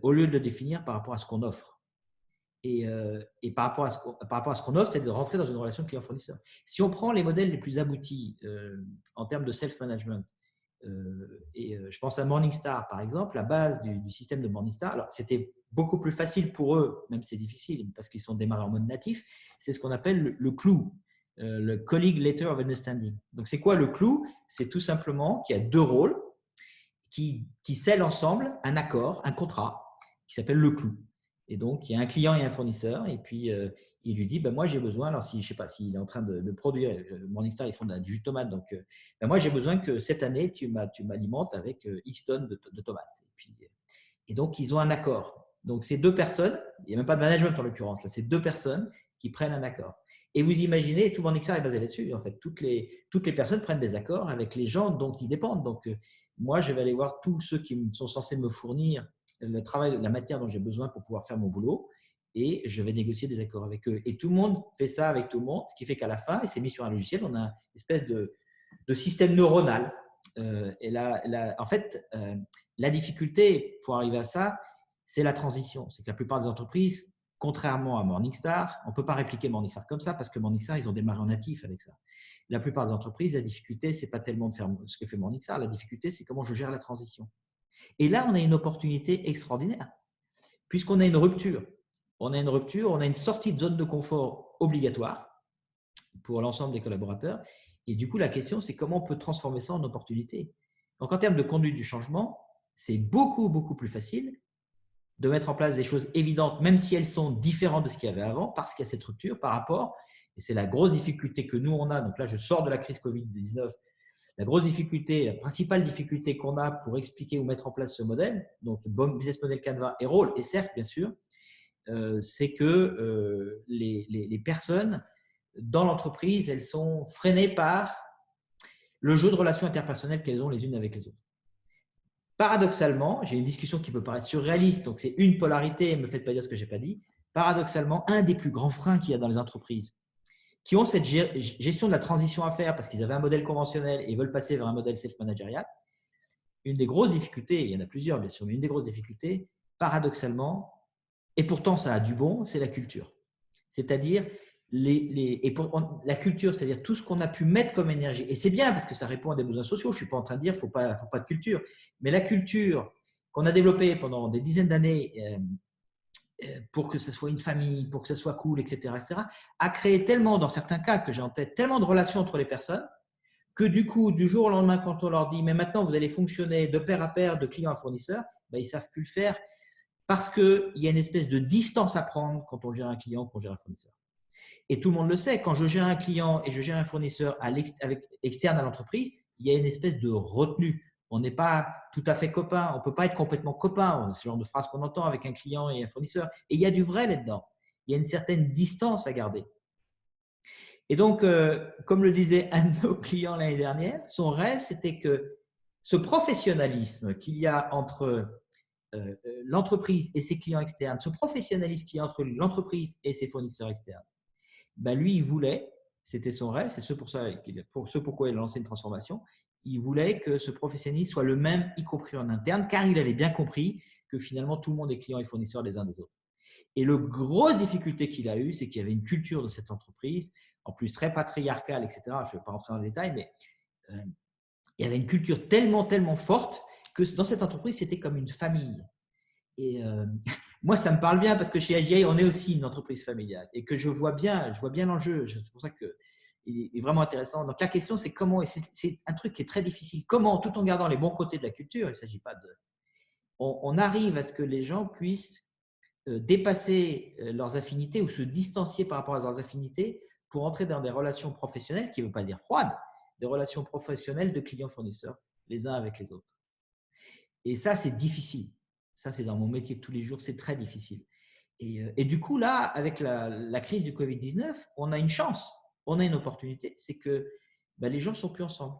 au lieu de le définir par rapport à ce qu'on offre. Et par rapport à ce qu'on offre, c'est de rentrer dans une relation client-fournisseur. Si on prend les modèles les plus aboutis en termes de self-management, je pense à Morningstar, par exemple, la base du système de Morningstar, alors c'était beaucoup plus facile pour eux, même c'est difficile parce qu'ils sont démarrés en mode natif, c'est ce qu'on appelle le clou. Le Colleague Letter of Understanding. Donc, c'est quoi le clou? C'est tout simplement qu'il y a 2 rôles qui scellent ensemble un accord, un contrat qui s'appelle le clou. Et donc, il y a un client et un fournisseur et puis il lui dit, ben, moi j'ai besoin, alors je ne sais pas s'il est en train de produire, Morningstar, ils font du jus de tomate, donc ben, moi j'ai besoin que cette année tu m'alimentes avec X tonnes de tomates. Et donc, ils ont un accord. Donc, ces 2 personnes, il n'y a même pas de management en l'occurrence, là, c'est 2 personnes qui prennent un accord. Et vous imaginez, tout Morningstar est basé là-dessus. En fait, toutes les personnes prennent des accords avec les gens dont ils dépendent. Donc, moi, je vais aller voir tous ceux qui sont censés me fournir le travail, la matière dont j'ai besoin pour pouvoir faire mon boulot, et je vais négocier des accords avec eux. Et tout le monde fait ça avec tout le monde, ce qui fait qu'à la fin, et c'est mis sur un logiciel, on a une espèce de système neuronal. En fait, la difficulté pour arriver à ça, c'est la transition. C'est que la plupart des entreprises, contrairement à Morningstar, on ne peut pas répliquer Morningstar comme ça parce que Morningstar, ils ont démarré en natif avec ça. La plupart des entreprises, la difficulté, ce n'est pas tellement de faire ce que fait Morningstar. La difficulté, c'est comment je gère la transition. Et là, on a une opportunité extraordinaire puisqu'on a une rupture. On a une sortie de zone de confort obligatoire pour l'ensemble des collaborateurs. Et du coup, la question, c'est comment on peut transformer ça en opportunité. Donc, en termes de conduite du changement, c'est beaucoup, beaucoup plus facile de mettre en place des choses évidentes, même si elles sont différentes de ce qu'il y avait avant, parce qu'il y a cette rupture par rapport, et c'est la grosse difficulté que nous, on a, donc là, je sors de la crise Covid-19, la principale difficulté qu'on a pour expliquer ou mettre en place ce modèle, donc business model Canva et rôle, et certes, bien sûr, c'est que les personnes dans l'entreprise, elles sont freinées par le jeu de relations interpersonnelles qu'elles ont les unes avec les autres. Paradoxalement, j'ai une discussion qui peut paraître surréaliste, donc c'est une polarité, ne me faites pas dire ce que je n'ai pas dit. Paradoxalement, un des plus grands freins qu'il y a dans les entreprises qui ont cette gestion de la transition à faire parce qu'ils avaient un modèle conventionnel et veulent passer vers un modèle self-managérial, une des grosses difficultés, il y en a plusieurs bien sûr, mais une des grosses difficultés, paradoxalement, et pourtant ça a du bon, c'est la culture. C'est-à-dire la culture, c'est-à-dire tout ce qu'on a pu mettre comme énergie. Et c'est bien parce que ça répond à des besoins sociaux. Je ne suis pas en train de dire qu'il ne faut pas de culture. Mais la culture qu'on a développée pendant des dizaines d'années pour que ce soit une famille, pour que ce soit cool, etc., a créé tellement, dans certains cas que j'ai en tête, tellement de relations entre les personnes que du coup, du jour au lendemain, quand on leur dit « mais maintenant, vous allez fonctionner de pair à pair, de client à fournisseur », ben, ils ne savent plus le faire parce qu'il y a une espèce de distance à prendre quand on gère un client, quand on gère un fournisseur. Et tout le monde le sait, quand je gère un client et je gère un fournisseur externe à l'entreprise, il y a une espèce de retenue. On n'est pas tout à fait copains, on ne peut pas être complètement copains. C'est ce genre de phrase qu'on entend avec un client et un fournisseur. Et il y a du vrai là-dedans. Il y a une certaine distance à garder. Et donc, comme le disait un de nos clients l'année dernière, son rêve, c'était que ce professionnalisme qu'il y a entre l'entreprise et ses clients externes, ce professionnalisme qu'il y a entre l'entreprise et ses fournisseurs externes, ben lui, il voulait C'était son rêve, c'est ce pourquoi il a lancé une transformation. Il voulait que ce professionnalisme soit le même, y compris en interne, car il avait bien compris que finalement, tout le monde est client et fournisseur les uns des autres. Et la grosse difficulté qu'il a eue, c'est qu'il y avait une culture de cette entreprise, en plus très patriarcale, etc. Je ne vais pas rentrer dans le détail, mais il y avait une culture tellement, tellement forte que dans cette entreprise, c'était comme une famille. Et moi, ça me parle bien parce que chez AGI, on est aussi une entreprise familiale et que je vois bien l'enjeu. C'est pour ça qu'il est vraiment intéressant. Donc, la question, c'est comment, et c'est un truc qui est très difficile, comment, tout en gardant les bons côtés de la culture, il ne s'agit pas de… On arrive à ce que les gens puissent dépasser leurs affinités ou se distancier par rapport à leurs affinités pour entrer dans des relations professionnelles, qui ne veut pas dire froides, des relations professionnelles de clients-fournisseurs, les uns avec les autres. Et ça, c'est difficile. Ça, c'est dans mon métier de tous les jours, c'est très difficile. Et du coup, là, avec la crise du Covid-19, on a une chance, on a une opportunité, c'est que les gens ne sont plus ensemble.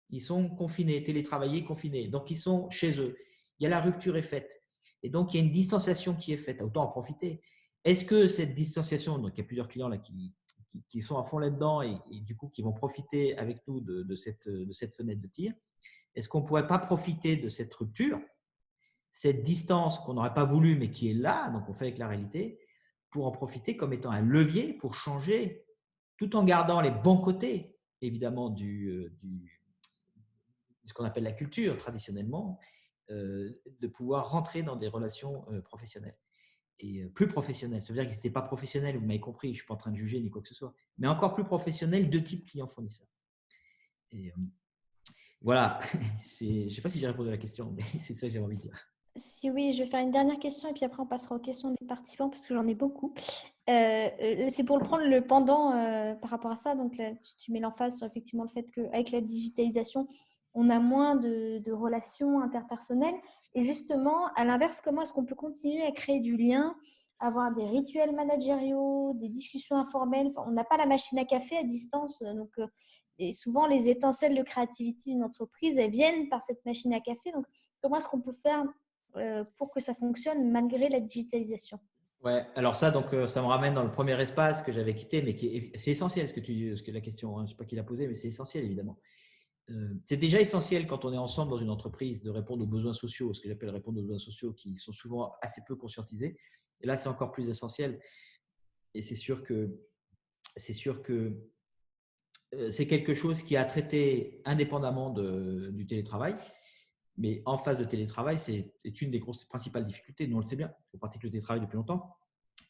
Ils sont confinés, télétravaillés, confinés. Donc, ils sont chez eux. Il y a la rupture est faite. Et donc, il y a une distanciation qui est faite. Autant en profiter. Est-ce que cette distanciation, donc il y a plusieurs clients là qui sont à fond là-dedans et du coup qui vont profiter avec nous de cette fenêtre de tir. Est-ce qu'on ne pourrait pas profiter de cette rupture, cette distance qu'on n'aurait pas voulu mais qui est là, donc on fait avec la réalité, pour en profiter comme étant un levier pour changer, tout en gardant les bons côtés, évidemment, ce qu'on appelle la culture traditionnellement, de pouvoir rentrer dans des relations professionnelles. Et plus professionnelles. Ça veut dire que c'était pas professionnel, vous m'avez compris, je ne suis pas en train de juger ni quoi que ce soit, mais encore plus professionnel de type client-fournisseur. Et voilà, je ne sais pas si j'ai répondu à la question, mais c'est ça que j'avais envie de dire. Si oui, je vais faire une dernière question et puis après on passera aux questions des participants parce que j'en ai beaucoup. C'est pour prendre le pendant par rapport à ça. Donc là, tu mets l'emphase sur effectivement le fait qu'avec la digitalisation, on a moins de relations interpersonnelles. Et justement, à l'inverse, comment est-ce qu'on peut continuer à créer du lien, avoir des rituels managériaux, des discussions informelles. Enfin, on n'a pas la machine à café à distance. Donc, et souvent, les étincelles de créativité d'une entreprise, elles viennent par cette machine à café. Donc, comment est-ce qu'on peut faire pour que ça fonctionne malgré la digitalisation? Ouais, alors ça, donc, ça me ramène dans le premier espace que j'avais quitté, mais c'est essentiel ce que la question, hein, je ne sais pas qui l'a posé, mais c'est essentiel évidemment. C'est déjà essentiel quand on est ensemble dans une entreprise de répondre aux besoins sociaux, ce que j'appelle répondre aux besoins sociaux qui sont souvent assez peu conscientisés. Et là, c'est encore plus essentiel. Et c'est sûr que c'est quelque chose qui a traité indépendamment du télétravail. Mais en phase de télétravail, c'est une des principales difficultés. Nous, on le sait bien. On pratique le télétravail depuis longtemps.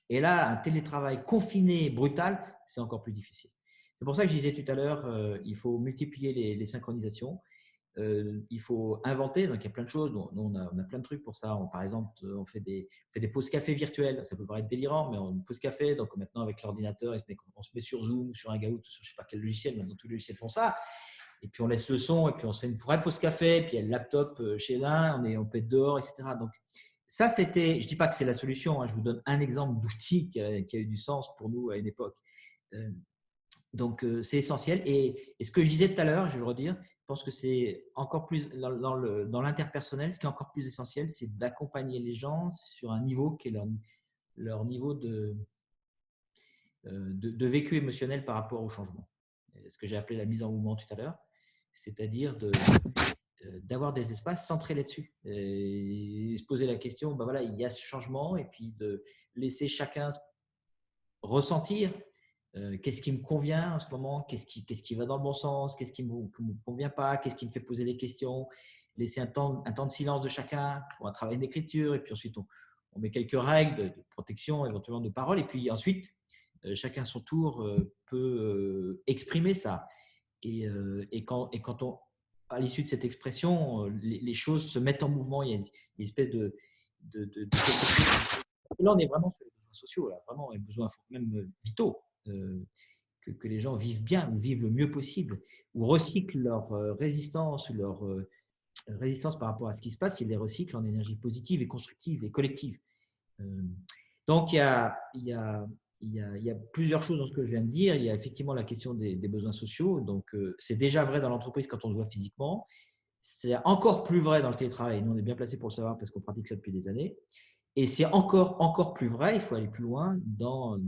Et là, un télétravail confiné, brutal, c'est encore plus difficile. C'est pour ça que je disais tout à l'heure, il faut multiplier les synchronisations. Il faut inventer. Donc, il y a plein de choses. Nous, on a plein de trucs pour ça. Par exemple, on fait des pauses café virtuelles. Ça peut paraître délirant, mais on pause café. Donc, maintenant, avec l'ordinateur, on se met sur Zoom, sur Hangout, sur je ne sais pas quel logiciel. Maintenant, tous les logiciels font ça. Et puis, on laisse le son, et puis on se fait une vraie pause café. Et puis, il y a le laptop chez l'un, on peut être dehors, etc. Donc, ça, je ne dis pas que c'est la solution. Je vous donne un exemple d'outil qui a eu du sens pour nous à une époque. Donc, c'est essentiel. Et ce que je disais tout à l'heure, je vais le redire, je pense que c'est encore plus dans l'interpersonnel, ce qui est encore plus essentiel, c'est d'accompagner les gens sur un niveau qui est leur niveau de vécu émotionnel par rapport au changement. Ce que j'ai appelé la mise en mouvement tout à l'heure, c'est-à-dire d'avoir des espaces centrés là-dessus et se poser la question, voilà, il y a ce changement et puis de laisser chacun ressentir qu'est-ce qui me convient en ce moment, qu'est-ce qui va dans le bon sens, qu'est-ce qui ne me convient pas, qu'est-ce qui me fait poser des questions, laisser un temps de silence de chacun pour un travail d'écriture et puis ensuite on met quelques règles de protection, éventuellement de parole et puis ensuite chacun à son tour peut exprimer ça et quand on à l'issue de cette expression, les choses se mettent en mouvement, il y a une espèce de là, on est vraiment sur les besoins sociaux, là, vraiment les besoins même vitaux, que les gens vivent bien, ou vivent le mieux possible, ou recyclent leur résistance, ou leur résistance par rapport à ce qui se passe, ils les recyclent en énergie positive et constructive et collective. Donc, il y a plusieurs choses dans ce que je viens de dire. Il y a effectivement la question des besoins sociaux. Donc, c'est déjà vrai dans l'entreprise quand on se voit physiquement. C'est encore plus vrai dans le télétravail. Nous, on est bien placé pour le savoir parce qu'on pratique ça depuis des années. Et c'est encore plus vrai, il faut aller plus loin dans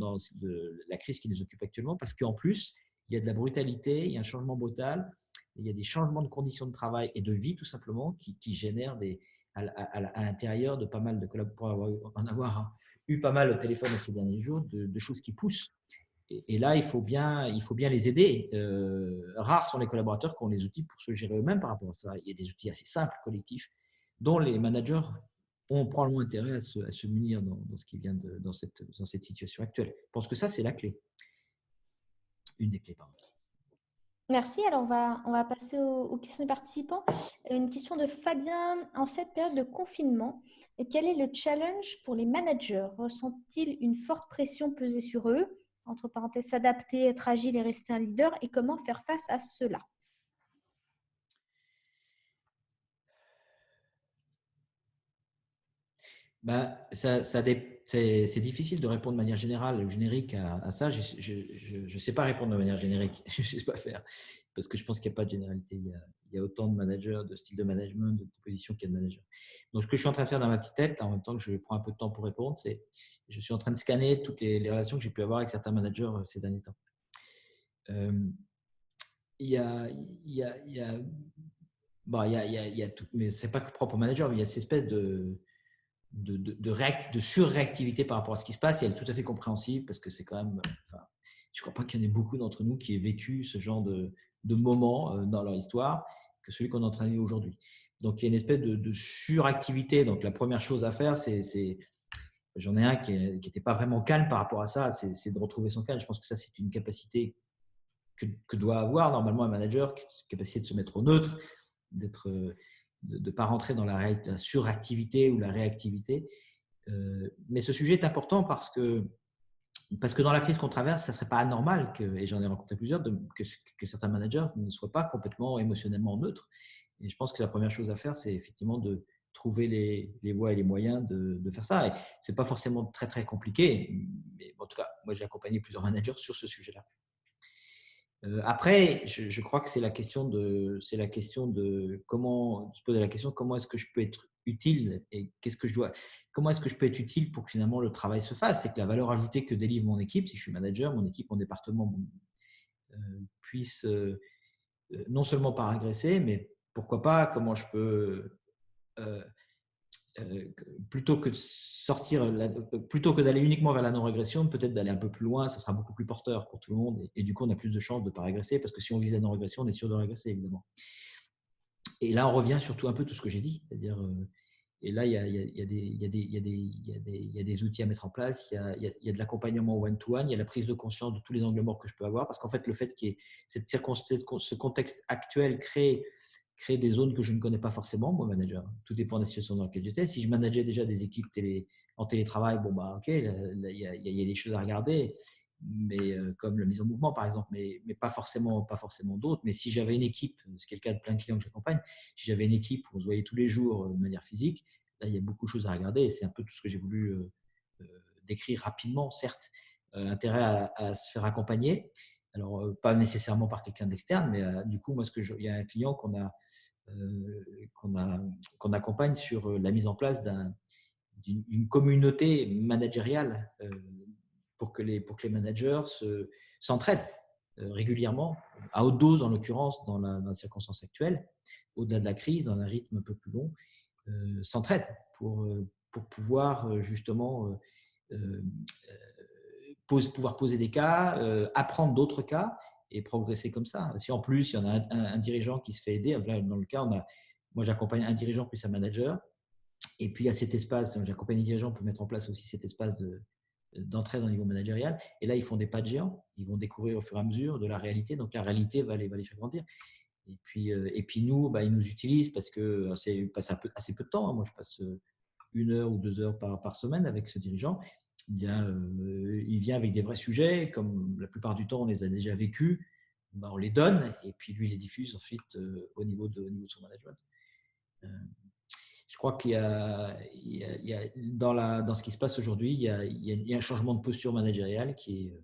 la crise qui nous occupe actuellement, parce qu'en plus, il y a de la brutalité, il y a un changement brutal, il y a des changements de conditions de travail et de vie tout simplement qui génèrent à l'intérieur de pas mal de collaborateurs, pour en avoir eu pas mal au téléphone ces derniers jours, de choses qui poussent. Et là, il faut bien les aider. Rares sont les collaborateurs qui ont les outils pour se gérer eux-mêmes par rapport à ça. Il y a des outils assez simples, collectifs, dont les managers ont probablement intérêt à se munir dans ce qui vient dans cette situation actuelle. Je pense que ça, c'est la clé. Une des clés, pardon. Merci. Alors, on va passer aux questions des participants. Une question de Fabien. En cette période de confinement, quel est le challenge pour les managers? Ressentent-ils une forte pression peser sur eux? Entre parenthèses, s'adapter, être agile et rester un leader. Et comment faire face à cela? C'est difficile de répondre de manière générale ou générique à ça. Je ne sais pas répondre de manière générique. Je ne sais pas faire. Parce que je pense qu'il n'y a pas de généralité. Il y a autant de managers, de styles de management, de positions qu'il y a de managers. Donc, ce que je suis en train de faire dans ma petite tête, en même temps que je prends un peu de temps pour répondre, c'est je suis en train de scanner toutes les relations que j'ai pu avoir avec certains managers ces derniers temps. Il y a tout, mais ce n'est pas que propre au manager, mais il y a cette espèce de surréactivité par rapport à ce qui se passe, et elle est tout à fait compréhensible parce que c'est quand même, je ne crois pas qu'il y en ait beaucoup d'entre nous qui aient vécu ce genre de moment dans leur histoire que celui qu'on est en train de vivre aujourd'hui. Donc il y a une espèce de suractivité. Donc la première chose à faire, j'en ai un qui n'était pas vraiment calme par rapport à ça, c'est de retrouver son calme. Je pense que ça, c'est une capacité que doit avoir normalement un manager, capacité de se mettre au neutre, de ne pas rentrer dans la suractivité ou la réactivité. Mais ce sujet est important parce que dans la crise qu'on traverse, ça ne serait pas anormal, et j'en ai rencontré plusieurs, que certains managers ne soient pas complètement émotionnellement neutres. Et je pense que la première chose à faire, c'est effectivement de trouver les voies et les moyens de faire ça. Et ce n'est pas forcément très, très compliqué, mais en tout cas, moi, j'ai accompagné plusieurs managers sur ce sujet-là. Après, je crois que c'est la question de comment se poser la question, comment est-ce que je peux être utile et comment est-ce que je peux être utile pour que finalement le travail se fasse. C'est que la valeur ajoutée que délivre mon équipe, si je suis manager, mon équipe, mon département puisse non seulement pas régresser, mais pourquoi pas, comment je peux euh, plutôt que d'aller uniquement vers la non-régression, peut-être d'aller un peu plus loin, ça sera beaucoup plus porteur pour tout le monde. Et du coup, on a plus de chances de ne pas régresser, parce que si on vise la non-régression, on est sûr de régresser, évidemment. Et là, on revient surtout un peu tout ce que j'ai dit. C'est-à-dire, et là, il y a des outils à mettre en place, il y a de l'accompagnement one-to-one, il y a la prise de conscience de tous les angles morts que je peux avoir, parce qu'en fait, le fait qu'il y ait ce contexte actuel crée des zones que je ne connais pas forcément, moi, manager. Tout dépend de la situation dans laquelle j'étais. Si je manageais déjà des équipes en télétravail, bon, bah, ok, il y a des choses à regarder, mais comme la mise en mouvement, par exemple, mais pas forcément d'autres. Mais si j'avais une équipe, ce qui est le cas de plein de clients que j'accompagne, si j'avais une équipe où on se voyait tous les jours de manière physique, là, il y a beaucoup de choses à regarder. Et c'est un peu tout ce que j'ai voulu décrire rapidement, certes. Intérêt à se faire accompagner. Alors, pas nécessairement par quelqu'un d'externe, mais du coup, moi, il y a un client qu'on accompagne sur la mise en place d'une communauté managériale pour que les managers s'entraident régulièrement, à haute dose en l'occurrence dans la circonstance actuelle, au-delà de la crise, dans un rythme un peu plus long, s'entraident pour pouvoir justement pouvoir poser des cas, apprendre d'autres cas et progresser comme ça. Si en plus, il y en a un dirigeant qui se fait aider, là, dans le cas, moi j'accompagne un dirigeant plus un manager, et puis il y a cet espace, j'accompagne les dirigeants pour mettre en place aussi cet espace d'entraide au niveau managérial, et là ils font des pas de géants, ils vont découvrir au fur et à mesure de la réalité, donc la réalité va les faire grandir. Et puis nous, ils nous utilisent parce que c'est passe assez peu de temps, moi je passe 1 heure ou 2 heures par semaine avec ce dirigeant. Il vient avec des vrais sujets, comme la plupart du temps on les a déjà vécus, on les donne et puis lui il les diffuse ensuite au niveau de son management. Je crois qu'il y a dans ce qui se passe aujourd'hui, il y a un changement de posture managériale qui est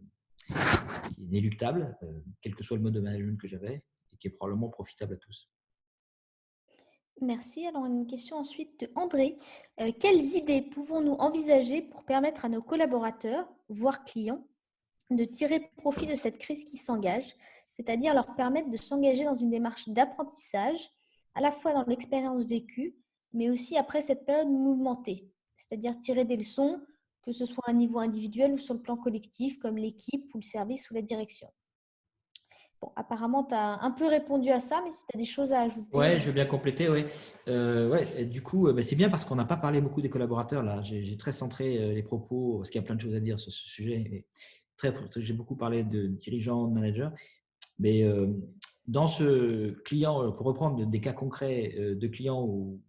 inéluctable, quel que soit le mode de management que j'avais, et qui est probablement profitable à tous. Merci. Alors, une question ensuite de André. Quelles idées pouvons-nous envisager pour permettre à nos collaborateurs, voire clients, de tirer profit de cette crise qui s'engage, c'est-à-dire leur permettre de s'engager dans une démarche d'apprentissage, à la fois dans l'expérience vécue, mais aussi après cette période mouvementée, c'est-à-dire tirer des leçons, que ce soit à un niveau individuel ou sur le plan collectif, comme l'équipe ou le service ou la direction. Bon, apparemment, tu as un peu répondu à ça, mais si tu as des choses à ajouter. Ouais, je veux bien compléter. Ouais. Ouais, et du coup, bah, c'est bien parce qu'on n'a pas parlé beaucoup des collaborateurs là. J'ai très centré les propos parce qu'il y a plein de choses à dire sur ce sujet. Et j'ai beaucoup parlé de dirigeants, de managers. Mais dans ce client, pour reprendre des cas concrets de clients où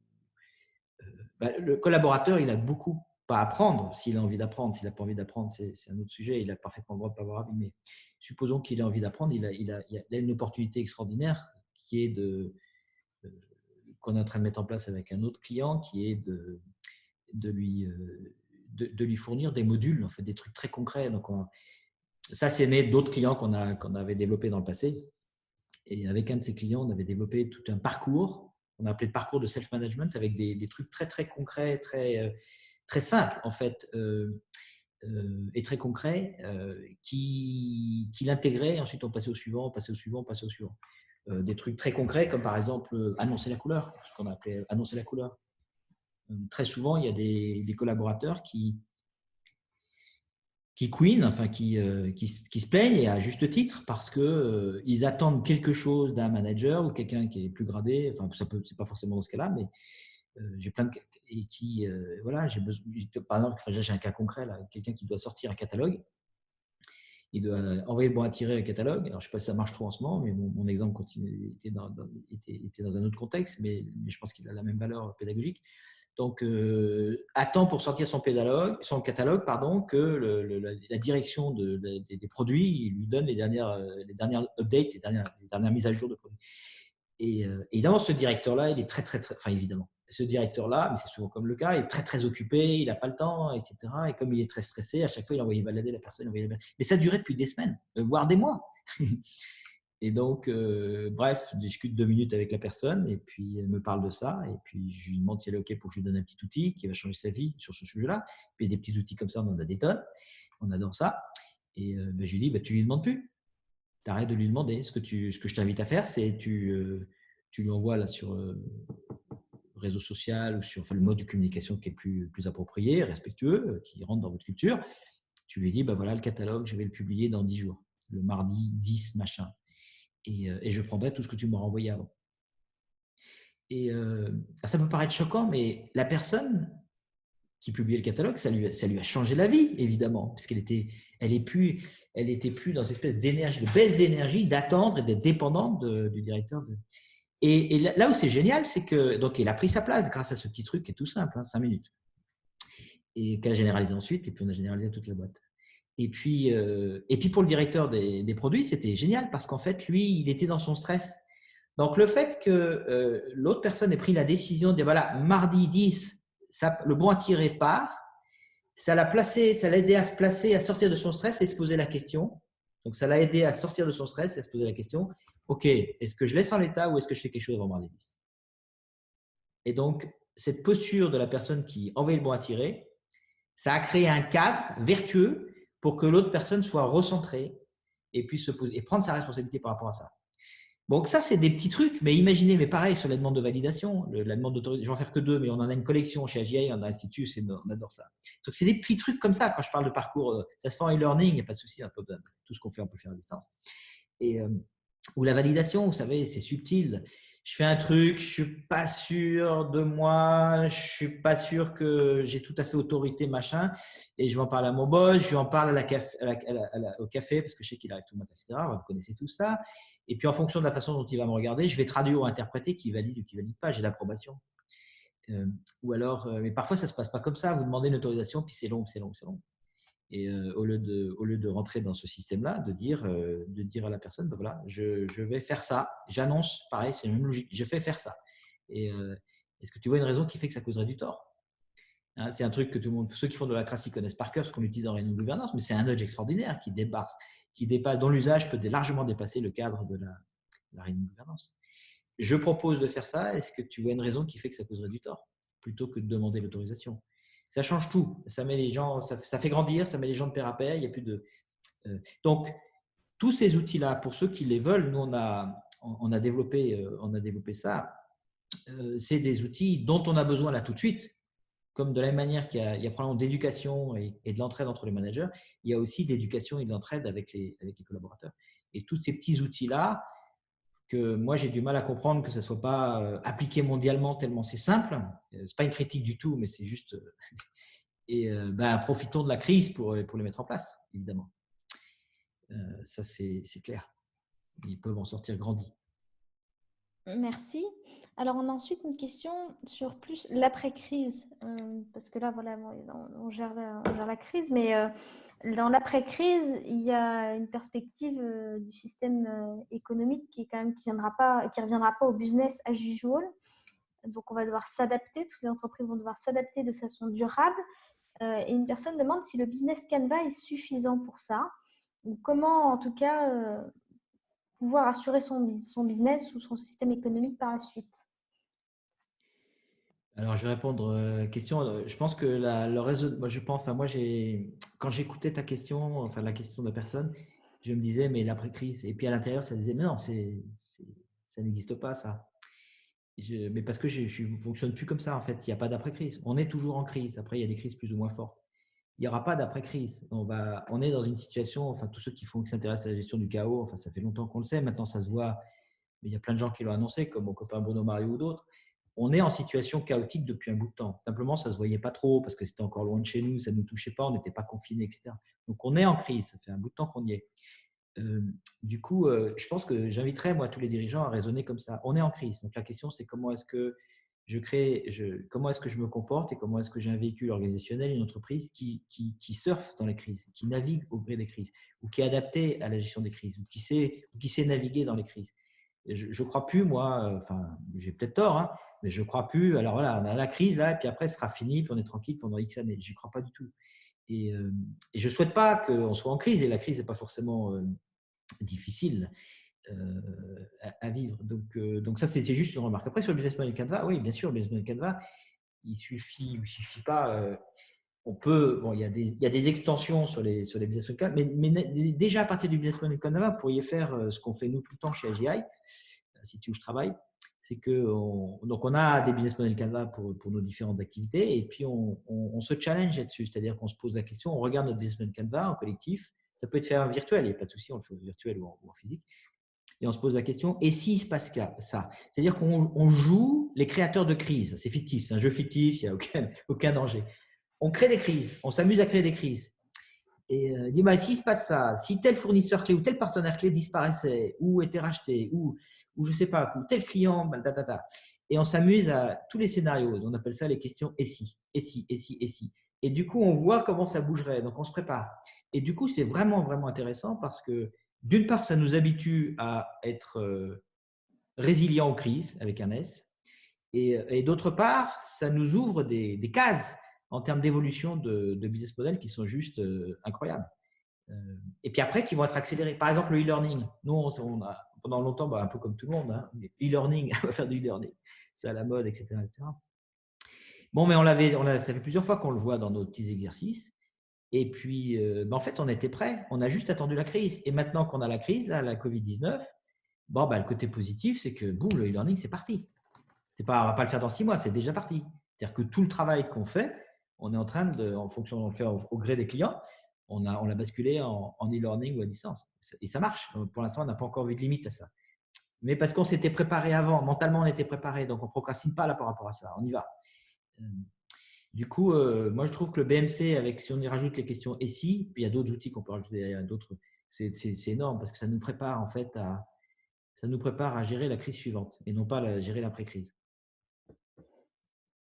bah, le collaborateur, il a beaucoup à apprendre s'il a envie d'apprendre. S'il n'a pas envie d'apprendre, c'est un autre sujet. Il a parfaitement le droit de ne pas avoir envie. Mais supposons qu'il ait envie d'apprendre, il a une opportunité extraordinaire qui est qu'on est en train de mettre en place avec un autre client, qui est de lui fournir des modules, en fait, des trucs très concrets. Donc, ça, c'est né d'autres clients qu'on avait développés dans le passé. Et avec un de ces clients, on avait développé tout un parcours, on a appelé le parcours de self-management, avec des trucs très, très concrets, très simples, en fait, et très concrets, qui l'intégrait. Ensuite, on passait au suivant, on passait au suivant, on passait au suivant. Des trucs très concrets, comme par exemple annoncer la couleur, ce qu'on a appelé annoncer la couleur. Très souvent, il y a des collaborateurs qui queen, enfin qui se plaignent, et à juste titre, parce que ils attendent quelque chose d'un manager ou quelqu'un qui est plus gradé. Enfin, c'est pas forcément dans ce cas-là, mais j'ai plein de et qui voilà, j'ai besoin. Par exemple, enfin, j'ai un cas concret là, quelqu'un qui doit sortir un catalogue. Il doit envoyer bon à tirer un catalogue. Alors, je ne sais pas si ça marche trop en ce moment, mais mon exemple était dans un autre contexte, mais je pense qu'il a la même valeur pédagogique. Donc, attend pour sortir son catalogue, pardon, que la direction des produits lui donne les dernières updates, les dernières mises à jour de produits. Et évidemment, ce directeur-là, il est enfin évidemment, ce directeur-là, mais c'est souvent comme le cas, il est très, très occupé, il n'a pas le temps, etc. Et comme il est très stressé, à chaque fois, il envoyait balader la personne. Mais ça durait depuis des semaines, voire des mois. Et donc, bref, je discute 2 minutes avec la personne et puis elle me parle de ça. Et puis, je lui demande si elle est OK pour que je lui donne un petit outil qui va changer sa vie sur ce sujet-là. Puis, des petits outils comme ça, on en a des tonnes. On adore ça. Et je lui dis, tu ne lui demandes plus. Tu arrêtes de lui demander. Ce que je t'invite à faire, c'est tu lui envoies là sur réseau social ou sur le mode de communication qui est plus approprié, respectueux, qui rentre dans votre culture. Tu lui dis, voilà, le catalogue, je vais le publier dans 10 jours, le mardi 10 machin. Et je prendrai tout ce que tu m'auras envoyé avant. Et ça peut paraître choquant, mais la personne qui publiait le catalogue, ça lui a changé la vie, évidemment, parce qu'elle était plus dans cette espèce d'énergie, de baisse d'énergie, d'attendre et d'être dépendante du directeur. Et là où c'est génial, c'est que donc il a pris sa place grâce à ce petit truc qui est tout simple, 5 minutes, et qu'elle a généralisé ensuite, et puis on a généralisé toute la boîte. Et puis pour le directeur des produits, c'était génial parce qu'en fait, lui, il était dans son stress. Donc, le fait que l'autre personne ait pris la décision de dire, voilà, mardi 10, le bon à tirer part, ça l'a aidé à se placer, à sortir de son stress et se poser la question. Donc, ça l'a aidé à sortir de son stress et à se poser la question, OK, est-ce que je laisse en l'état ou est-ce que je fais quelque chose avant mardi 10 ? Et donc, cette posture de la personne qui envoie le bon à tirer, ça a créé un cadre vertueux pour que l'autre personne soit recentrée et puisse se poser et prendre sa responsabilité par rapport à ça. Donc ça, c'est des petits trucs, mais imaginez, mais pareil sur la demande de validation, la demande d'autorisation, je vais en faire que 2, mais on en a une collection chez AGI, on a l'Institut, on adore ça. Donc c'est des petits trucs comme ça, quand je parle de parcours, ça se fait en e-learning, il n'y a pas de souci, tout ce qu'on fait, on peut le faire à distance. Et, ou la validation, vous savez, c'est subtil. Je fais un truc, je ne suis pas sûr de moi, je ne suis pas sûr que j'ai tout à fait autorité, machin, et je vais en parler à mon boss, je lui en parle au café, parce que je sais qu'il arrive tout le matin, etc. Vous connaissez tout ça. Et puis, en fonction de la façon dont il va me regarder, je vais traduire ou interpréter qui valide ou qui ne valide pas. J'ai l'approbation. Ou alors, mais parfois, ça ne se passe pas comme ça. Vous demandez une autorisation, puis c'est long, c'est long, c'est long. Et au lieu de rentrer dans ce système-là, de dire à la personne, voilà, je vais faire ça. J'annonce, pareil, c'est la même logique. Je fais faire ça. Et est-ce que tu vois une raison qui fait que ça causerait du tort ? Hein, c'est un truc que tout le monde, ceux qui font de la crassie connaissent par cœur, parce qu'on l'utilise en réunion de gouvernance, mais c'est un nudge extraordinaire qui dépasse, dont l'usage peut largement dépasser le cadre de la réunion de gouvernance. je propose de faire ça, est-ce que tu vois une raison qui fait que ça causerait du tort plutôt que de demander l'autorisation? Ça change tout. Ça met les gens, ça fait grandir, ça met les gens de pair à pair. Il y a plus de. Donc, tous ces outils-là, pour ceux qui les veulent, nous, on a développé ça. C'est des outils dont on a besoin là tout de suite. Comme de la même manière qu'il y a probablement d'éducation et de l'entraide entre les managers, il y a aussi d'éducation et de l'entraide avec les collaborateurs. Et tous ces petits outils-là, que moi j'ai du mal à comprendre que ça ne soit pas appliqué mondialement tellement c'est simple. Ce n'est pas une critique du tout, mais c'est juste. Et profitons de la crise pour les mettre en place, évidemment. Ça, c'est clair. Ils peuvent en sortir grandis. Merci. Alors, on a ensuite une question sur plus l'après-crise, parce que là, voilà, on gère la crise, mais dans l'après-crise, il y a une perspective du système économique qui reviendra pas au business as usual. Donc, on va devoir s'adapter. Toutes les entreprises vont devoir s'adapter de façon durable. Et une personne demande si le business Canva est suffisant pour ça, ou comment, en tout cas, pouvoir assurer son business ou son système économique par la suite. Alors, je vais répondre à la question. Je pense que le réseau, quand j'écoutais ta question, enfin la question de la personne, je me disais, mais l'après-crise. Et puis à l'intérieur, ça disait, mais non, ça n'existe pas, ça. Mais parce que je ne fonctionne plus comme ça, en fait. Il n'y a pas d'après-crise. On est toujours en crise. Après, il y a des crises plus ou moins fortes. Il n'y aura pas d'après-crise. On est dans une situation, enfin, tous ceux qui s'intéressent à la gestion du chaos, enfin, ça fait longtemps qu'on le sait. Maintenant, ça se voit. Mais il y a plein de gens qui l'ont annoncé, comme mon copain Bruno Mario ou d'autres. On est en situation chaotique depuis un bout de temps. Simplement, ça ne se voyait pas trop parce que c'était encore loin de chez nous, ça ne nous touchait pas, on n'était pas confinés, etc. Donc, on est en crise. Ça fait un bout de temps qu'on y est. Du coup, je pense que j'inviterais moi tous les dirigeants à raisonner comme ça. On est en crise. Donc, la question, c'est comment est-ce que comment est-ce que je me comporte et comment est-ce que j'ai un véhicule organisationnel, une entreprise qui surfe dans les crises, qui navigue au gré des crises ou qui est adapté à la gestion des crises ou qui sait naviguer dans les crises. Je ne crois plus, moi, enfin, j'ai peut-être tort, hein, mais je ne crois plus. Alors voilà, on a la crise là, et puis après, ce sera fini, puis on est tranquille pendant X années. Je n'y crois pas du tout. Et je ne souhaite pas qu'on soit en crise, et la crise n'est pas forcément difficile à vivre. Donc ça, c'était juste une remarque. Après, sur le business model Canva, oui, bien sûr, le business model Canva, il suffit pas. Il y a des extensions sur les business model Canva, mais déjà à partir du business model Canva, vous pourriez faire ce qu'on fait nous tout le temps chez AGI, si où je travaille. C'est qu'on a des business model Canva pour nos différentes activités, et puis on se challenge là-dessus, c'est-à-dire qu'on se pose la question, on regarde notre business model Canva en collectif. Ça peut être fait en virtuel, il n'y a pas de souci, on le fait en virtuel ou en physique. Et on se pose la question, et s'il se passe ça? C'est-à-dire qu'on joue les créateurs de crises. C'est fictif, c'est un jeu fictif, il n'y a aucun danger. On crée des crises, on s'amuse à créer des crises. Et dit, s'il se passe ça, si tel fournisseur clé ou tel partenaire clé disparaissait ou était racheté ou je ne sais pas, ou tel client, et on s'amuse à tous les scénarios. On appelle ça les questions et si, et si, et si, et si. Et du coup, on voit comment ça bougerait. Donc, on se prépare. Et du coup, c'est vraiment, vraiment intéressant parce que d'une part, ça nous habitue à être résilient aux crises avec un S. Et d'autre part, ça nous ouvre des cases en termes d'évolution de business model qui sont juste incroyables. Et puis après, qui vont être accélérés. Par exemple, le e-learning. Nous, on a pendant longtemps, un peu comme tout le monde, hein, e-learning, on va faire du e-learning. C'est à la mode, etc. etc. Bon, mais ça fait plusieurs fois qu'on le voit dans nos petits exercices. Et puis, en fait, on était prêts. On a juste attendu la crise. Et maintenant qu'on a la crise, là, la Covid-19, le côté positif, c'est que boum, le e-learning, c'est parti. On ne va pas le faire dans 6 mois, c'est déjà parti. C'est-à-dire que tout le travail qu'on fait, on est en train en fonction, on le fait au gré des clients, on l'a basculé en e-learning ou à distance. Et ça marche. Pour l'instant, on n'a pas encore vu de limite à ça. Mais parce qu'on s'était préparé avant, mentalement, on était préparé, donc on ne procrastine pas là par rapport à ça. On y va. Du coup, moi, je trouve que le BMC, si on y rajoute les questions et si, puis il y a d'autres outils qu'on peut rajouter, d'autres, c'est énorme parce que ça nous prépare en fait à gérer la crise suivante et non pas à gérer l'après-crise.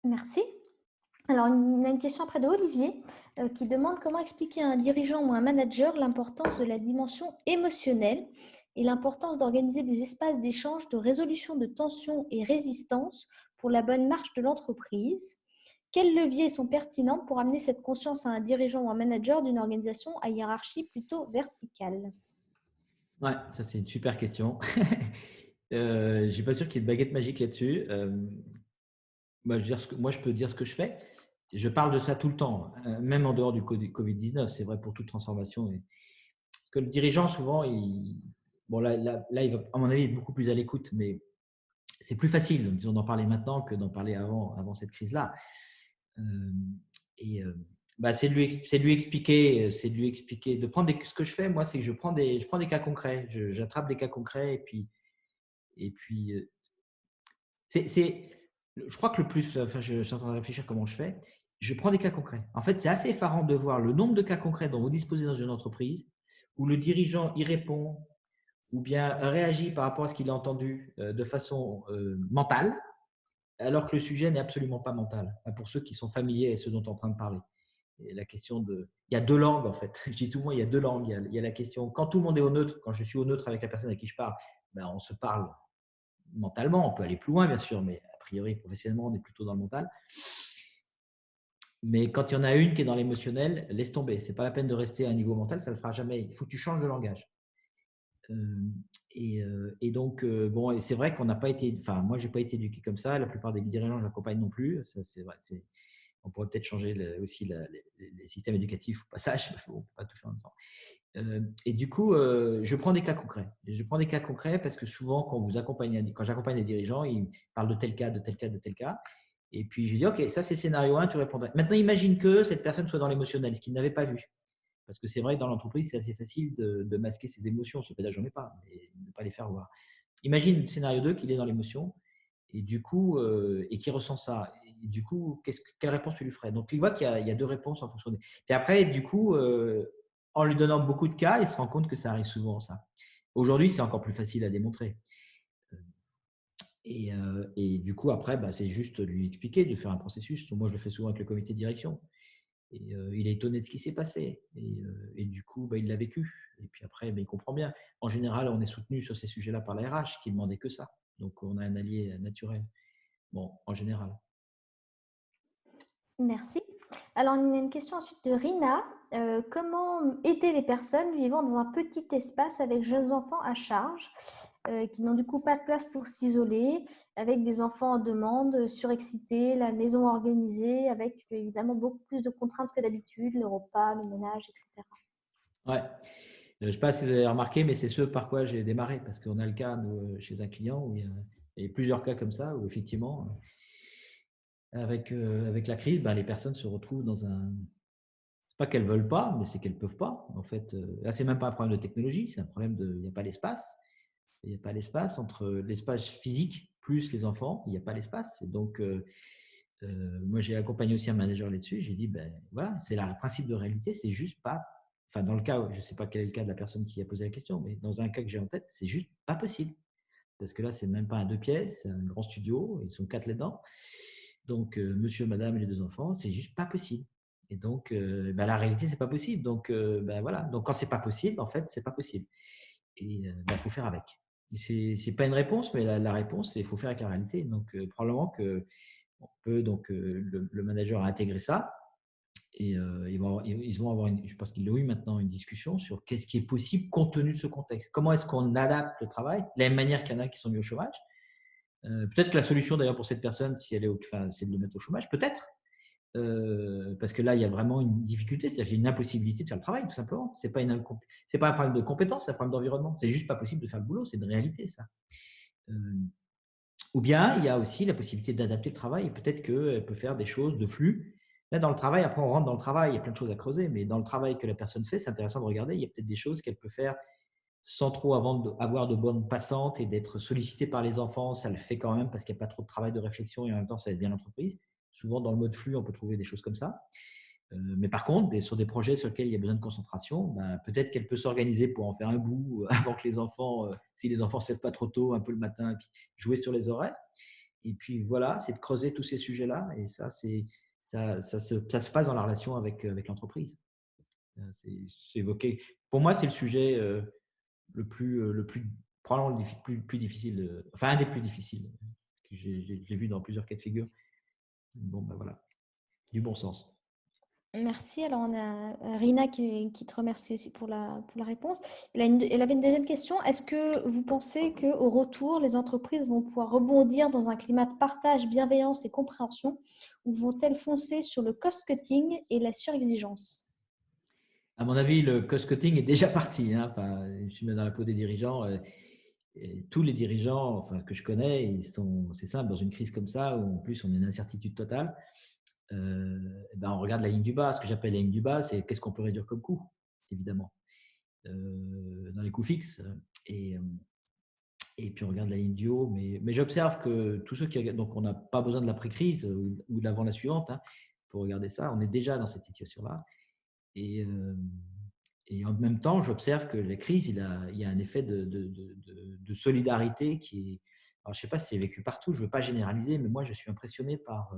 Merci. Alors, on a une question après de Olivier qui demande comment expliquer à un dirigeant ou un manager l'importance de la dimension émotionnelle et l'importance d'organiser des espaces d'échange, de résolution de tensions et résistance pour la bonne marche de l'entreprise. Quels leviers sont pertinents pour amener cette conscience à un dirigeant ou un manager d'une organisation à hiérarchie plutôt verticale? Ouais, ça c'est une super question. Je ne suis pas sûr qu'il y ait de baguette magique là-dessus. Bah, je veux dire moi, je peux dire ce que je fais. Je parle de ça tout le temps, même en dehors du Covid-19. C'est vrai pour toute transformation. Parce que le dirigeant, souvent, bon, là, il va, à mon avis, être beaucoup plus à l'écoute, mais c'est plus facile, disons, d'en parler maintenant que d'en parler avant cette crise-là. Euh, et bah, c'est de lui expliquer, de prendre ce que je fais, moi, c'est que je prends des cas concrets, j'attrape des cas concrets et puis je crois que le plus, enfin, je suis en train de réfléchir comment je fais. Je prends des cas concrets. En fait, c'est assez effarant de voir le nombre de cas concrets dont vous disposez dans une entreprise où le dirigeant y répond ou bien réagit par rapport à ce qu'il a entendu de façon mentale, alors que le sujet n'est absolument pas mental. Pour ceux qui sont familiers et ceux dont on est en train de parler. Et la question il y a deux langues en fait. Je dis tout le monde, il y a deux langues. Il y a la question, quand tout le monde est au neutre, quand je suis au neutre avec la personne à qui je parle, ben, on se parle mentalement. On peut aller plus loin, bien sûr, mais a priori, professionnellement, on est plutôt dans le mental. Mais quand il y en a une qui est dans l'émotionnel, laisse tomber. Ce n'est pas la peine de rester à un niveau mental, ça ne le fera jamais. Il faut que tu changes de langage. Et donc, bon, et c'est vrai qu'on n'a pas été, enfin, moi, je n'ai pas été éduqué comme ça. La plupart des dirigeants, je l'accompagne non plus. Ça, c'est vrai. On pourrait peut-être changer aussi les systèmes éducatifs au passage, mais on ne peut pas tout faire en même temps. Et du coup, je prends des cas concrets. Je prends des cas concrets parce que souvent, quand j'accompagne des dirigeants, ils parlent de tel cas, de tel cas, de tel cas. Et puis, je dis, OK, ça, c'est scénario 1, tu répondrais. Maintenant, imagine que cette personne soit dans l'émotionnel, ce qu'il n'avait pas vu. Parce que c'est vrai que dans l'entreprise, c'est assez facile de masquer ses émotions. Je ne sais pas, j'en ai pas, mais ne pas les faire voir. Imagine le scénario 2 qu'il est dans l'émotion et du coup, et qui ressent ça. Et du coup, quelle réponse tu lui ferais? Donc, il voit qu'il y a deux réponses en fonction des. Et après, du coup, en lui donnant beaucoup de cas, il se rend compte que ça arrive souvent, ça. Aujourd'hui, c'est encore plus facile à démontrer. Et du coup, après, bah, c'est juste lui expliquer, de faire un processus. Moi, je le fais souvent avec le comité de direction. Et il est étonné de ce qui s'est passé. Et du coup, bah, il l'a vécu. Et puis après, bah, il comprend bien. En général, on est soutenu sur ces sujets-là par la RH qui ne demandait que ça. Donc, on a un allié naturel. Bon, en général. Merci. Alors, il y a une question ensuite de Rina. Comment aider les personnes vivant dans un petit espace avec jeunes enfants à charge qui n'ont du coup pas de place pour s'isoler, avec des enfants en demande, surexcités, la maison organisée, avec évidemment beaucoup plus de contraintes que d'habitude, le repas, le ménage, etc. Ouais. Je ne sais pas si vous avez remarqué, mais c'est ce par quoi j'ai démarré. Parce qu'on a le cas, nous, chez un client, où il y a plusieurs cas comme ça, où effectivement, avec la crise, ben, les personnes se retrouvent dans un. C'est pas qu'elles ne veulent pas, mais c'est qu'elles ne peuvent pas. En fait, là, ce n'est même pas un problème de technologie, c'est un problème de. Il n'y a pas l'espace. Il n'y a pas l'espace entre l'espace physique plus les enfants, il n'y a pas l'espace. Et donc, moi, j'ai accompagné aussi un manager là-dessus. J'ai dit, ben voilà, c'est le principe de réalité, c'est juste pas. Enfin, dans le cas, je ne sais pas quel est le cas de la personne qui a posé la question, mais dans un cas que j'ai en tête, c'est juste pas possible. Parce que là, c'est même pas un 2 pièces, c'est un grand studio, ils sont 4 là-dedans. Donc, monsieur, madame et les 2 enfants, c'est juste pas possible. Et donc, ben, la réalité, c'est pas possible. Donc, ben voilà. Donc, quand c'est pas possible, en fait, c'est pas possible. Et ben, faut faire avec. C'est pas une réponse, mais la réponse, c'est qu'il faut faire avec la réalité. Donc, probablement que on peut, donc, le manager a intégré ça et ils vont avoir, je pense qu'ils l'ont eu maintenant, une discussion sur qu'est-ce qui est possible compte tenu de ce contexte. Comment est-ce qu'on adapte le travail de la même manière qu'il y en a qui sont mis au chômage. Peut-être que la solution d'ailleurs pour cette personne, si elle est c'est de le mettre au chômage, peut-être. Parce que là, il y a vraiment une difficulté, c'est-à-dire qu'il y a une impossibilité de faire le travail, tout simplement. C'est pas un problème de compétence, c'est un problème d'environnement. C'est juste pas possible de faire le boulot, c'est une réalité, ça. Ou bien, il y a aussi la possibilité d'adapter le travail. Peut-être qu'elle peut faire des choses de flux. Là, dans le travail, après, on rentre dans le travail, il y a plein de choses à creuser, mais dans le travail que la personne fait, c'est intéressant de regarder. Il y a peut-être des choses qu'elle peut faire sans trop avoir de bonnes passantes et d'être sollicitée par les enfants. Ça le fait quand même parce qu'il n'y a pas trop de travail de réflexion et en même temps, ça aide bien l'entreprise. Souvent, dans le mode flux, on peut trouver des choses comme ça. Mais par contre, sur des projets sur lesquels il y a besoin de concentration, ben, peut-être qu'elle peut s'organiser pour en faire un bout avant que les enfants, si les enfants ne se lèvent pas trop tôt, un peu le matin, et puis jouer sur les horaires. Et puis voilà, c'est de creuser tous ces sujets-là. Et ça, ça se passe dans la relation avec l'entreprise. C'est évoqué. Pour moi, c'est le sujet probablement le plus difficile, enfin un des plus difficiles. Je l'ai vu dans plusieurs cas de figure. Bon, ben voilà, du bon sens. Merci. Alors, on a Rina qui te remercie aussi pour la réponse. Elle avait une deuxième question. Est-ce que vous pensez qu'au retour, les entreprises vont pouvoir rebondir dans un climat de partage, bienveillance et compréhension, ou vont-elles foncer sur le cost-cutting et la surexigence? À mon avis, le cost-cutting est déjà parti, hein. Enfin, je suis même dans la peau des dirigeants. Et tous les dirigeants, enfin, que je connais, c'est simple, dans une crise comme ça, où en plus on est une incertitude totale, ben on regarde la ligne du bas. Ce que j'appelle la ligne du bas, c'est qu'est-ce qu'on peut réduire comme coût, évidemment, dans les coûts fixes. Et, euh, et puis on regarde la ligne du haut. Mais j'observe que tous ceux qui regardent, donc on n'a pas besoin de l'après-crise ou d'avant la suivante, hein, pour regarder ça. On est déjà dans cette situation-là. Et, euh, et en même temps, j'observe que la crise, il y a un effet de solidarité qui est. Alors, je ne sais pas si c'est vécu partout, je ne veux pas généraliser, mais moi, je suis impressionné par.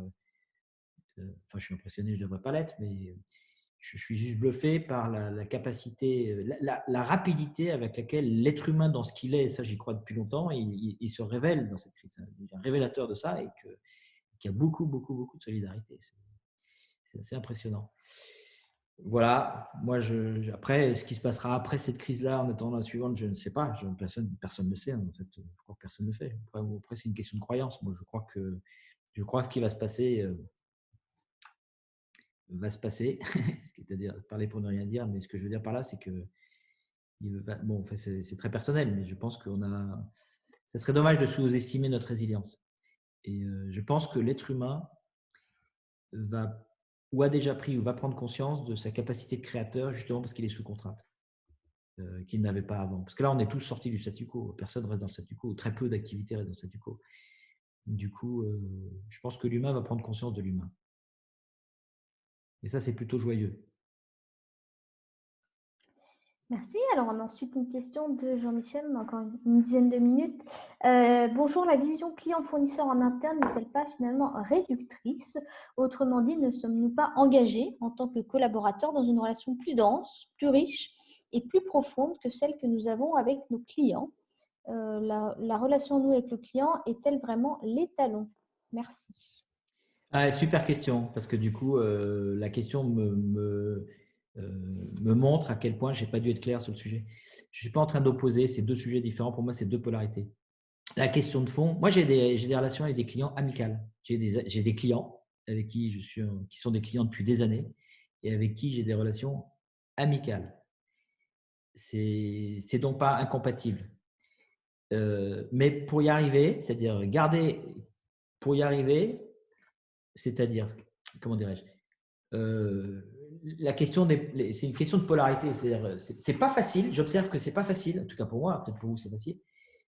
Enfin, je suis impressionné, je ne devrais pas l'être, mais je suis juste bluffé par la capacité, la rapidité avec laquelle l'être humain, dans ce qu'il est, et ça, j'y crois depuis longtemps, il se révèle dans cette crise. Il est un révélateur de ça et qu'il y a beaucoup, beaucoup, beaucoup de solidarité. C'est assez impressionnant. Voilà, moi, après, ce qui se passera après cette crise-là, en attendant la suivante, je ne sais pas. Personne ne sait, en fait. Je crois que personne ne le fait. Après c'est une question de croyance. Moi, je crois que ce qui va se passer, c'est-à-dire parler pour ne rien dire, mais ce que je veux dire par là, c'est que, bon, enfin, c'est très personnel, mais je pense ça serait dommage de sous-estimer notre résilience. Et je pense que l'être humain va, ou a déjà pris, ou va prendre conscience de sa capacité de créateur, justement parce qu'il est sous contrainte. Qu'il n'avait pas avant. Parce que là, on est tous sortis du statu quo. Personne ne reste dans le statu quo. Très peu d'activités restent dans le statu quo. Du coup, je pense que l'humain va prendre conscience de l'humain. Et ça, c'est plutôt joyeux. Merci. Alors, on a ensuite une question de Jean-Michel, encore une dizaine de minutes. Bonjour, la vision client-fournisseur en interne n'est-elle pas finalement réductrice? Autrement dit, ne sommes-nous pas engagés en tant que collaborateurs dans une relation plus dense, plus riche et plus profonde que celle que nous avons avec nos clients? La relation, nous, avec le client, est-elle vraiment l'étalon? Merci. Ah, super question, parce que du coup, la question me montre à quel point je n'ai pas dû être clair sur le sujet. Je ne suis pas en train d'opposer ces deux sujets différents. Pour moi, c'est deux polarités. La question de fond, moi, j'ai des relations avec des clients amicales. J'ai des clients avec qui qui sont des clients depuis des années et avec qui j'ai des relations amicales. C'est donc pas incompatible. Mais pour y arriver, c'est-à-dire pour y arriver, c'est-à-dire, comment dirais-je, la question c'est une question de polarité. C'est pas facile. J'observe que c'est pas facile. En tout cas pour moi, peut-être pour vous c'est facile.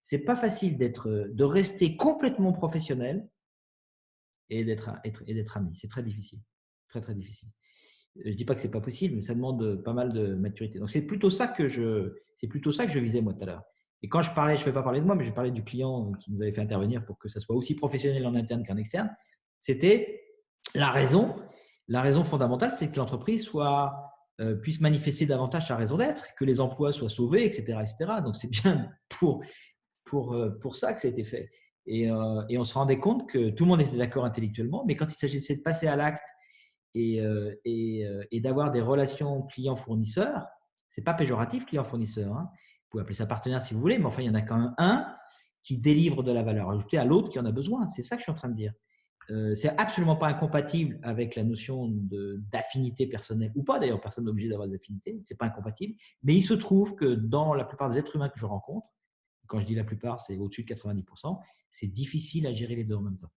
C'est pas facile de rester complètement professionnel et d'être ami. C'est très difficile, très très difficile. Je dis pas que c'est pas possible, mais ça demande pas mal de maturité. Donc c'est plutôt ça que je visais moi tout à l'heure. Et quand je parlais, je ne vais pas parler de moi, mais je parlais du client qui nous avait fait intervenir pour que ça soit aussi professionnel en interne qu'en externe. C'était la raison. La raison fondamentale, c'est que l'entreprise puisse manifester davantage sa raison d'être, que les emplois soient sauvés, etc., etc. Donc c'est bien pour ça que ça a été fait. Et on se rendait compte que tout le monde était d'accord intellectuellement, mais quand il s'agissait de passer à l'acte et d'avoir des relations client-fournisseur, c'est pas péjoratif client-fournisseur, hein. Vous pouvez appeler ça partenaire si vous voulez, mais enfin, il y en a quand même un qui délivre de la valeur ajoutée à l'autre qui en a besoin. C'est ça que je suis en train de dire. C'est absolument pas incompatible avec la notion d'affinité personnelle, ou pas d'ailleurs, personne n'est obligé d'avoir des affinités, c'est pas incompatible, mais il se trouve que dans la plupart des êtres humains que je rencontre, quand je dis la plupart, c'est au-dessus de 90%, c'est difficile à gérer les deux en même temps.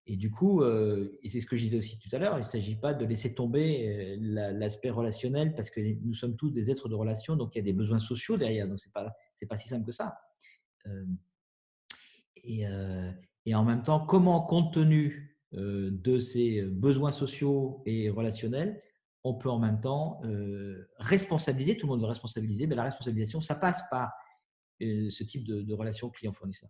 Et du coup, et c'est ce que je disais aussi tout à l'heure, il ne s'agit pas de laisser tomber l'aspect relationnel parce que nous sommes tous des êtres de relation, donc il y a des besoins sociaux derrière, donc ce n'est pas si simple que ça. Et, et en même temps, comment, compte tenu de ces besoins sociaux et relationnels, on peut en même temps responsabiliser, tout le monde veut responsabiliser, mais la responsabilisation, ça passe par ce type de relation client-fournisseur.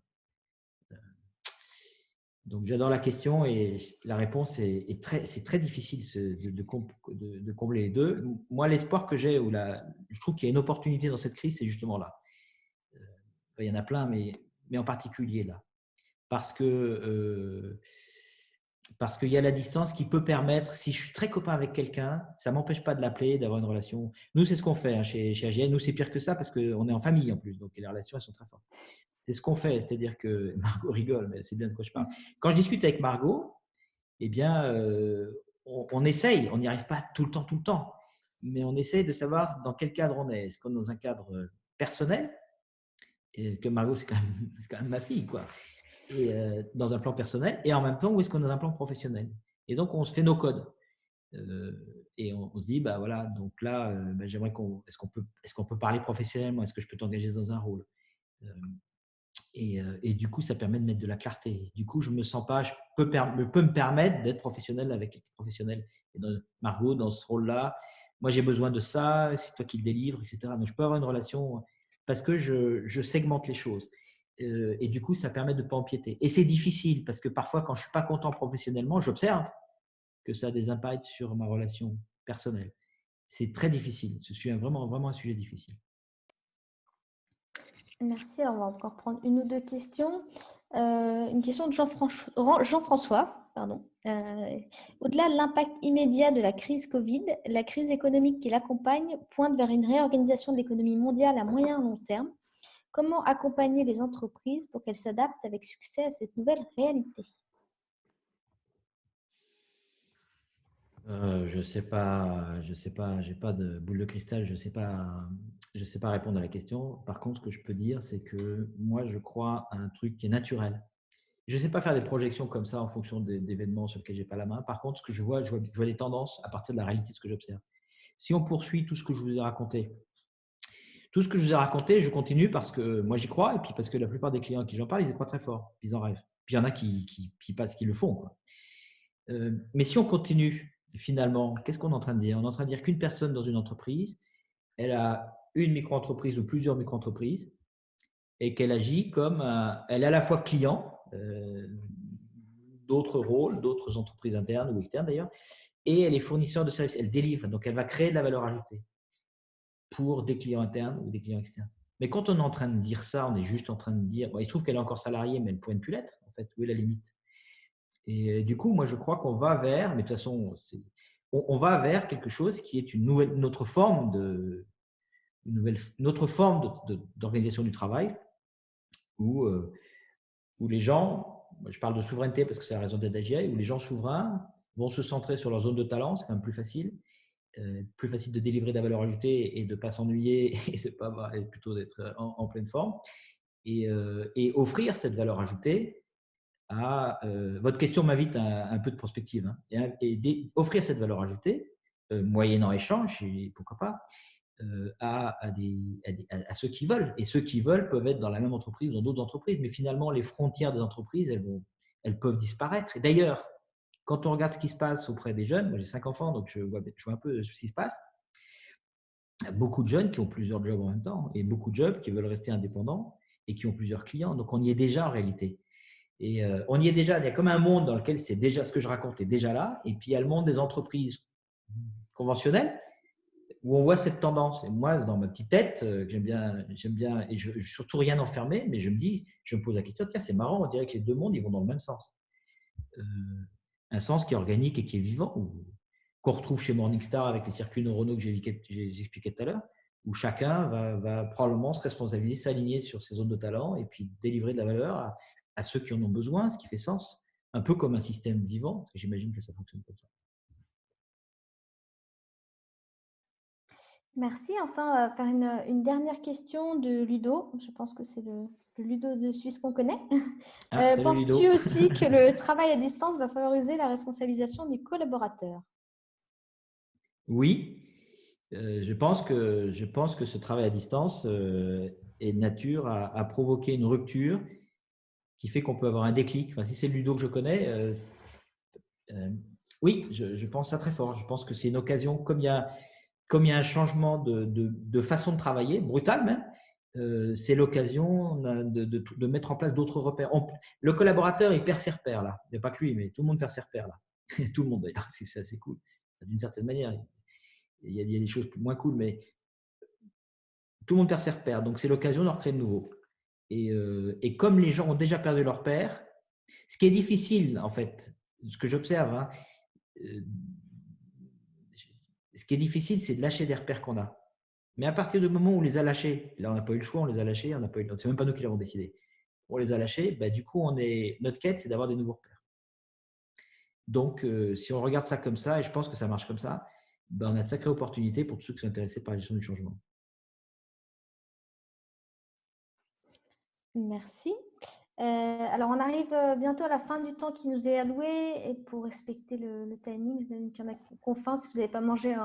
Donc, j'adore la question et la réponse c'est très difficile de combler les deux. Moi, l'espoir que j'ai, je trouve qu'il y a une opportunité dans cette crise, c'est justement là. Il y en a plein, mais en particulier là. Parce que parce qu'il y a la distance qui peut permettre, si je suis très copain avec quelqu'un, ça ne m'empêche pas de l'appeler, d'avoir une relation. Nous, c'est ce qu'on fait chez AGN. Nous, c'est pire que ça parce qu'on est en famille en plus, donc les relations, elles sont très fortes. C'est ce qu'on fait, c'est-à-dire que Margot rigole, mais c'est bien de quoi je parle. Quand je discute avec Margot, eh bien, on essaye, on n'y arrive pas tout le temps, mais on essaye de savoir dans quel cadre on est. Est-ce qu'on est dans un cadre personnel, et que Margot, c'est quand même ma fille, quoi, et dans un plan personnel, et en même temps, où est-ce qu'on est dans un plan professionnel. Et donc, on se fait nos codes. Et on se dit, bah voilà, donc là, j'aimerais est-ce qu'on peut parler professionnellement, est-ce que je peux t'engager dans un rôle. Et du coup, ça permet de mettre de la clarté. Du coup, je me sens pas, je peux me permettre d'être professionnel avec les professionnels. Et Margot, dans ce rôle-là, moi, j'ai besoin de ça, c'est toi qui le délivres, etc. Donc, je peux avoir une relation parce que je segmente les choses. Et du coup, ça permet de ne pas empiéter. Et c'est difficile parce que parfois, quand je ne suis pas content professionnellement, j'observe que ça a des impacts sur ma relation personnelle. C'est très difficile. Ce est vraiment un sujet difficile. Merci. Alors, on va encore prendre une ou deux questions. Une question de Jean-François. Pardon. Au-delà de l'impact immédiat de la crise Covid, la crise économique qui l'accompagne pointe vers une réorganisation de l'économie mondiale à moyen et long terme. Comment accompagner les entreprises pour qu'elles s'adaptent avec succès à cette nouvelle réalité? Je sais pas, j'ai pas de boule de cristal, je sais pas répondre à la question. Par contre, ce que je peux dire, c'est que moi, je crois à un truc qui est naturel. Je sais pas faire des projections comme ça en fonction d'événements sur lesquels j'ai pas la main. Par contre, ce que je vois des tendances à partir de la réalité de ce que j'observe. Si on poursuit tout ce que je vous ai raconté, je continue parce que moi j'y crois et puis parce que la plupart des clients à qui j'en parle, ils y croient très fort, ils en rêvent. Puis il y en a qui passent, qui le font, quoi. Mais si on continue, finalement, qu'est-ce qu'on est en train de dire? On est en train de dire qu'une personne dans une entreprise, elle a une micro-entreprise ou plusieurs micro-entreprises et qu'elle agit comme elle est à la fois client, d'autres rôles, d'autres entreprises internes ou externes d'ailleurs, et elle est fournisseur de services, elle délivre, donc elle va créer de la valeur ajoutée pour des clients internes ou des clients externes. Mais quand on est en train de dire ça, on est juste en train de dire, il se trouve qu'elle est encore salariée, mais elle ne pourrait plus l'être, en fait, où est la limite? Et du coup, moi, je crois qu'on va vers, mais de toute façon, on va vers quelque chose qui est une autre forme d'organisation du travail où, où les gens, je parle de souveraineté parce que c'est la raison d'être d'AGI, où les gens souverains vont se centrer sur leur zone de talent, c'est quand même plus facile de délivrer de la valeur ajoutée et de ne pas s'ennuyer et de pas avoir, et plutôt d'être en pleine forme et offrir cette valeur ajoutée votre question m'invite à un peu de prospective, hein, offrir cette valeur ajoutée, moyennant échange, et pourquoi pas, à ceux qui veulent. Et ceux qui veulent peuvent être dans la même entreprise ou dans d'autres entreprises, mais finalement, les frontières des entreprises, elles peuvent disparaître. Et d'ailleurs, quand on regarde ce qui se passe auprès des jeunes, moi j'ai 5 enfants, donc je vois un peu ce qui se passe. Il y a beaucoup de jeunes qui ont plusieurs jobs en même temps et beaucoup de jobs qui veulent rester indépendants et qui ont plusieurs clients. Donc on y est déjà en réalité. Et on y est déjà, il y a comme un monde dans lequel c'est déjà ce que je raconte est déjà là. Et puis il y a le monde des entreprises conventionnelles où on voit cette tendance. Et moi, dans ma petite tête, j'aime bien, et je ne veux surtout rien enfermer, mais je me pose la question, tiens, c'est marrant, on dirait que les deux mondes, ils vont dans le même sens. Un sens qui est organique et qui est vivant, qu'on retrouve chez Morningstar avec les circuits neuronaux que j'ai expliqué tout à l'heure, où chacun va probablement se responsabiliser, s'aligner sur ses zones de talent et puis délivrer de la valeur à ceux qui en ont besoin, ce qui fait sens, un peu comme un système vivant, parce que j'imagine que ça fonctionne comme ça. Merci. Enfin, on va faire une dernière question de Ludo. Je pense que c'est le Ludo de Suisse qu'on connaît. Salut Penses-tu Ludo. aussi que le travail à distance va favoriser la responsabilisation du collaborateur? Oui, je pense que ce travail à distance est de nature à provoquer une rupture qui fait qu'on peut avoir un déclic. Enfin, si c'est le Ludo que je connais, oui, je pense ça très fort. Je pense que c'est une occasion, comme il y a un changement de façon de travailler, brutal même, c'est l'occasion de mettre en place d'autres repères. Le collaborateur, il perd ses repères là. Il n'y a pas que lui, mais tout le monde perd ses repères là. Tout le monde d'ailleurs, c'est assez cool. D'une certaine manière, il y a des choses moins cool, mais tout le monde perd ses repères. Donc c'est l'occasion de recréer de nouveau. Et comme les gens ont déjà perdu leurs repères, ce qui est difficile en fait, ce que j'observe, hein, ce qui est difficile, c'est de lâcher des repères qu'on a. Mais à partir du moment où on les a lâchés, là on n'a pas eu le choix, on les a lâchés, on n'a pas eu, c'est même pas nous qui l'avons décidé. On les a lâchés, bah, du coup notre quête, c'est d'avoir des nouveaux repères. Donc, si on regarde ça comme ça, et je pense que ça marche comme ça, bah, on a de sacrées opportunités pour tous ceux qui sont intéressés par la gestion du changement. Merci. Alors, on arrive bientôt à la fin du temps qui nous est alloué et pour respecter le timing, il y en a qui ont faim si vous n'avez pas mangé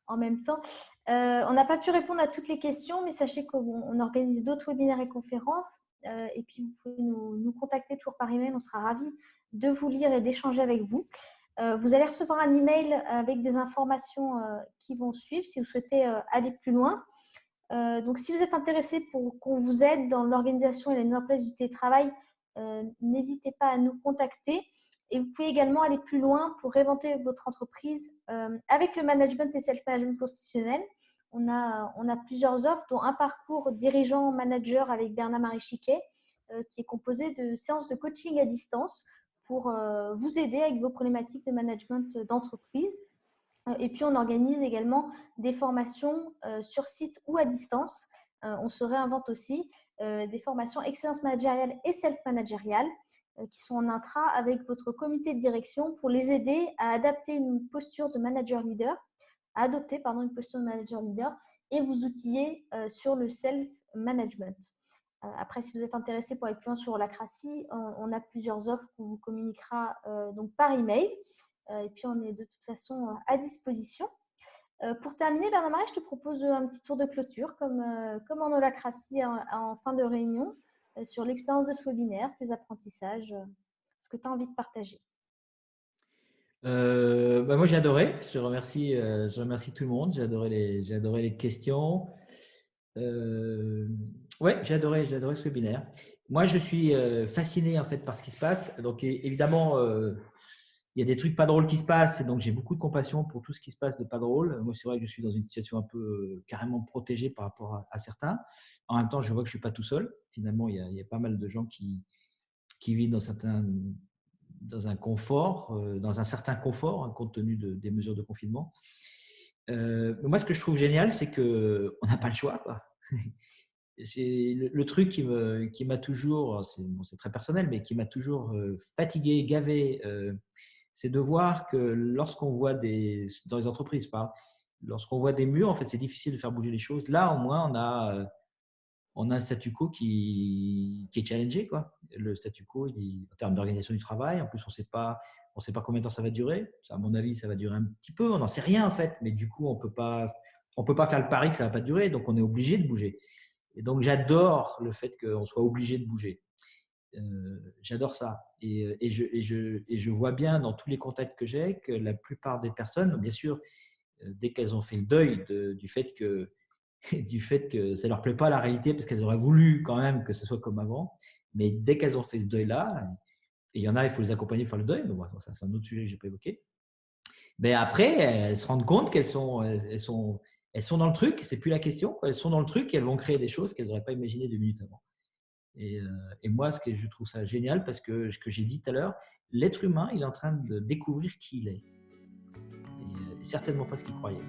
en même temps. On n'a pas pu répondre à toutes les questions, mais sachez qu'on organise d'autres webinaires et conférences. Et puis, vous pouvez nous contacter toujours par email. On sera ravis de vous lire et d'échanger avec vous. Vous allez recevoir un email avec des informations qui vont suivre si vous souhaitez aller plus loin. Donc, si vous êtes intéressé pour qu'on vous aide dans l'organisation et la mise en place du télétravail, n'hésitez pas à nous contacter. Et vous pouvez également aller plus loin pour réinventer votre entreprise avec le management et self-management constitutionnel. On a plusieurs offres, dont un parcours dirigeant-manager avec Bernard-Marie Chiquet, qui est composé de séances de coaching à distance pour vous aider avec vos problématiques de management d'entreprise. Et puis, on organise également des formations sur site ou à distance. On se réinvente aussi des formations excellence managériale et self-managériale qui sont en intra avec votre comité de direction pour les aider à adapter une posture de manager-leader, à adopter une posture de manager-leader et vous outiller sur le self-management. Après, si vous êtes intéressé pour aller plus loin sur l'Acracy, on a plusieurs offres qu'on vous communiquera donc par email. Et puis, on est de toute façon à disposition. Pour terminer, Bernard-Marie, je te propose un petit tour de clôture, comme en holacratie en fin de réunion, sur l'expérience de ce webinaire, tes apprentissages, ce que tu as envie de partager. Moi, j'ai adoré. Je remercie tout le monde. J'ai adoré les questions. Ouais, j'ai adoré ce webinaire. Moi, je suis fasciné en fait par ce qui se passe. Donc, évidemment, il y a des trucs pas drôles qui se passent, et donc j'ai beaucoup de compassion pour tout ce qui se passe de pas drôle. Moi, c'est vrai que je suis dans une situation un peu carrément protégée par rapport à certains. En même temps, je vois que je suis pas tout seul. Finalement, il y a pas mal de gens qui vivent dans un confort, dans un certain confort, hein, compte tenu des mesures de confinement. Moi, ce que je trouve génial, c'est que on n'a pas le choix, quoi. C'est le truc qui m'a toujours, c'est très personnel, mais qui m'a toujours fatigué, gavé. C'est de voir que lorsqu'on voit dans les entreprises, lorsqu'on voit des murs, en fait, c'est difficile de faire bouger les choses. Là, au moins, on a un statu quo qui est challengé, quoi. Le statu quo, en termes d'organisation du travail, en plus, on sait pas combien de temps ça va durer. À mon avis, ça va durer un petit peu. On n'en sait rien, en fait, mais du coup, on peut pas faire le pari que ça va pas durer, donc on est obligé de bouger. Et donc, j'adore le fait qu'on soit obligé de bouger. J'adore ça. Et je vois bien dans tous les contacts que j'ai que la plupart des personnes, bien sûr, dès qu'elles ont fait le deuil du fait que ça ne leur plaît pas la réalité, parce qu'elles auraient voulu quand même que ce soit comme avant, mais dès qu'elles ont fait ce deuil-là, et il y en a, il faut les accompagner pour faire le deuil, mais bon, ça, c'est un autre sujet que je n'ai pas évoqué. Mais après, elles se rendent compte qu'elles sont dans le truc, c'est plus la question, elles sont dans le truc et elles vont créer des choses qu'elles n'auraient pas imaginées 2 minutes avant. Et moi, je trouve ça génial parce que ce que j'ai dit tout à l'heure, l'être humain, il est en train de découvrir qui il est. Et certainement pas ce qu'il croyait.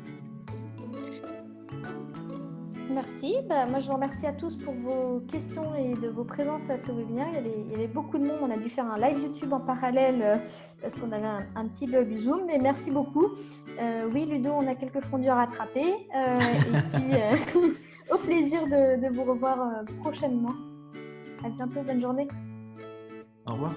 Merci. Moi, je vous remercie à tous pour vos questions et de vos présences à ce webinaire. Il y avait beaucoup de monde. On a dû faire un live YouTube en parallèle parce qu'on avait un petit bug Zoom. Mais merci beaucoup. Oui, Ludo, on a quelques fondus à rattraper. Et puis, au plaisir de vous revoir prochainement. À bientôt. Bonne journée. Au revoir.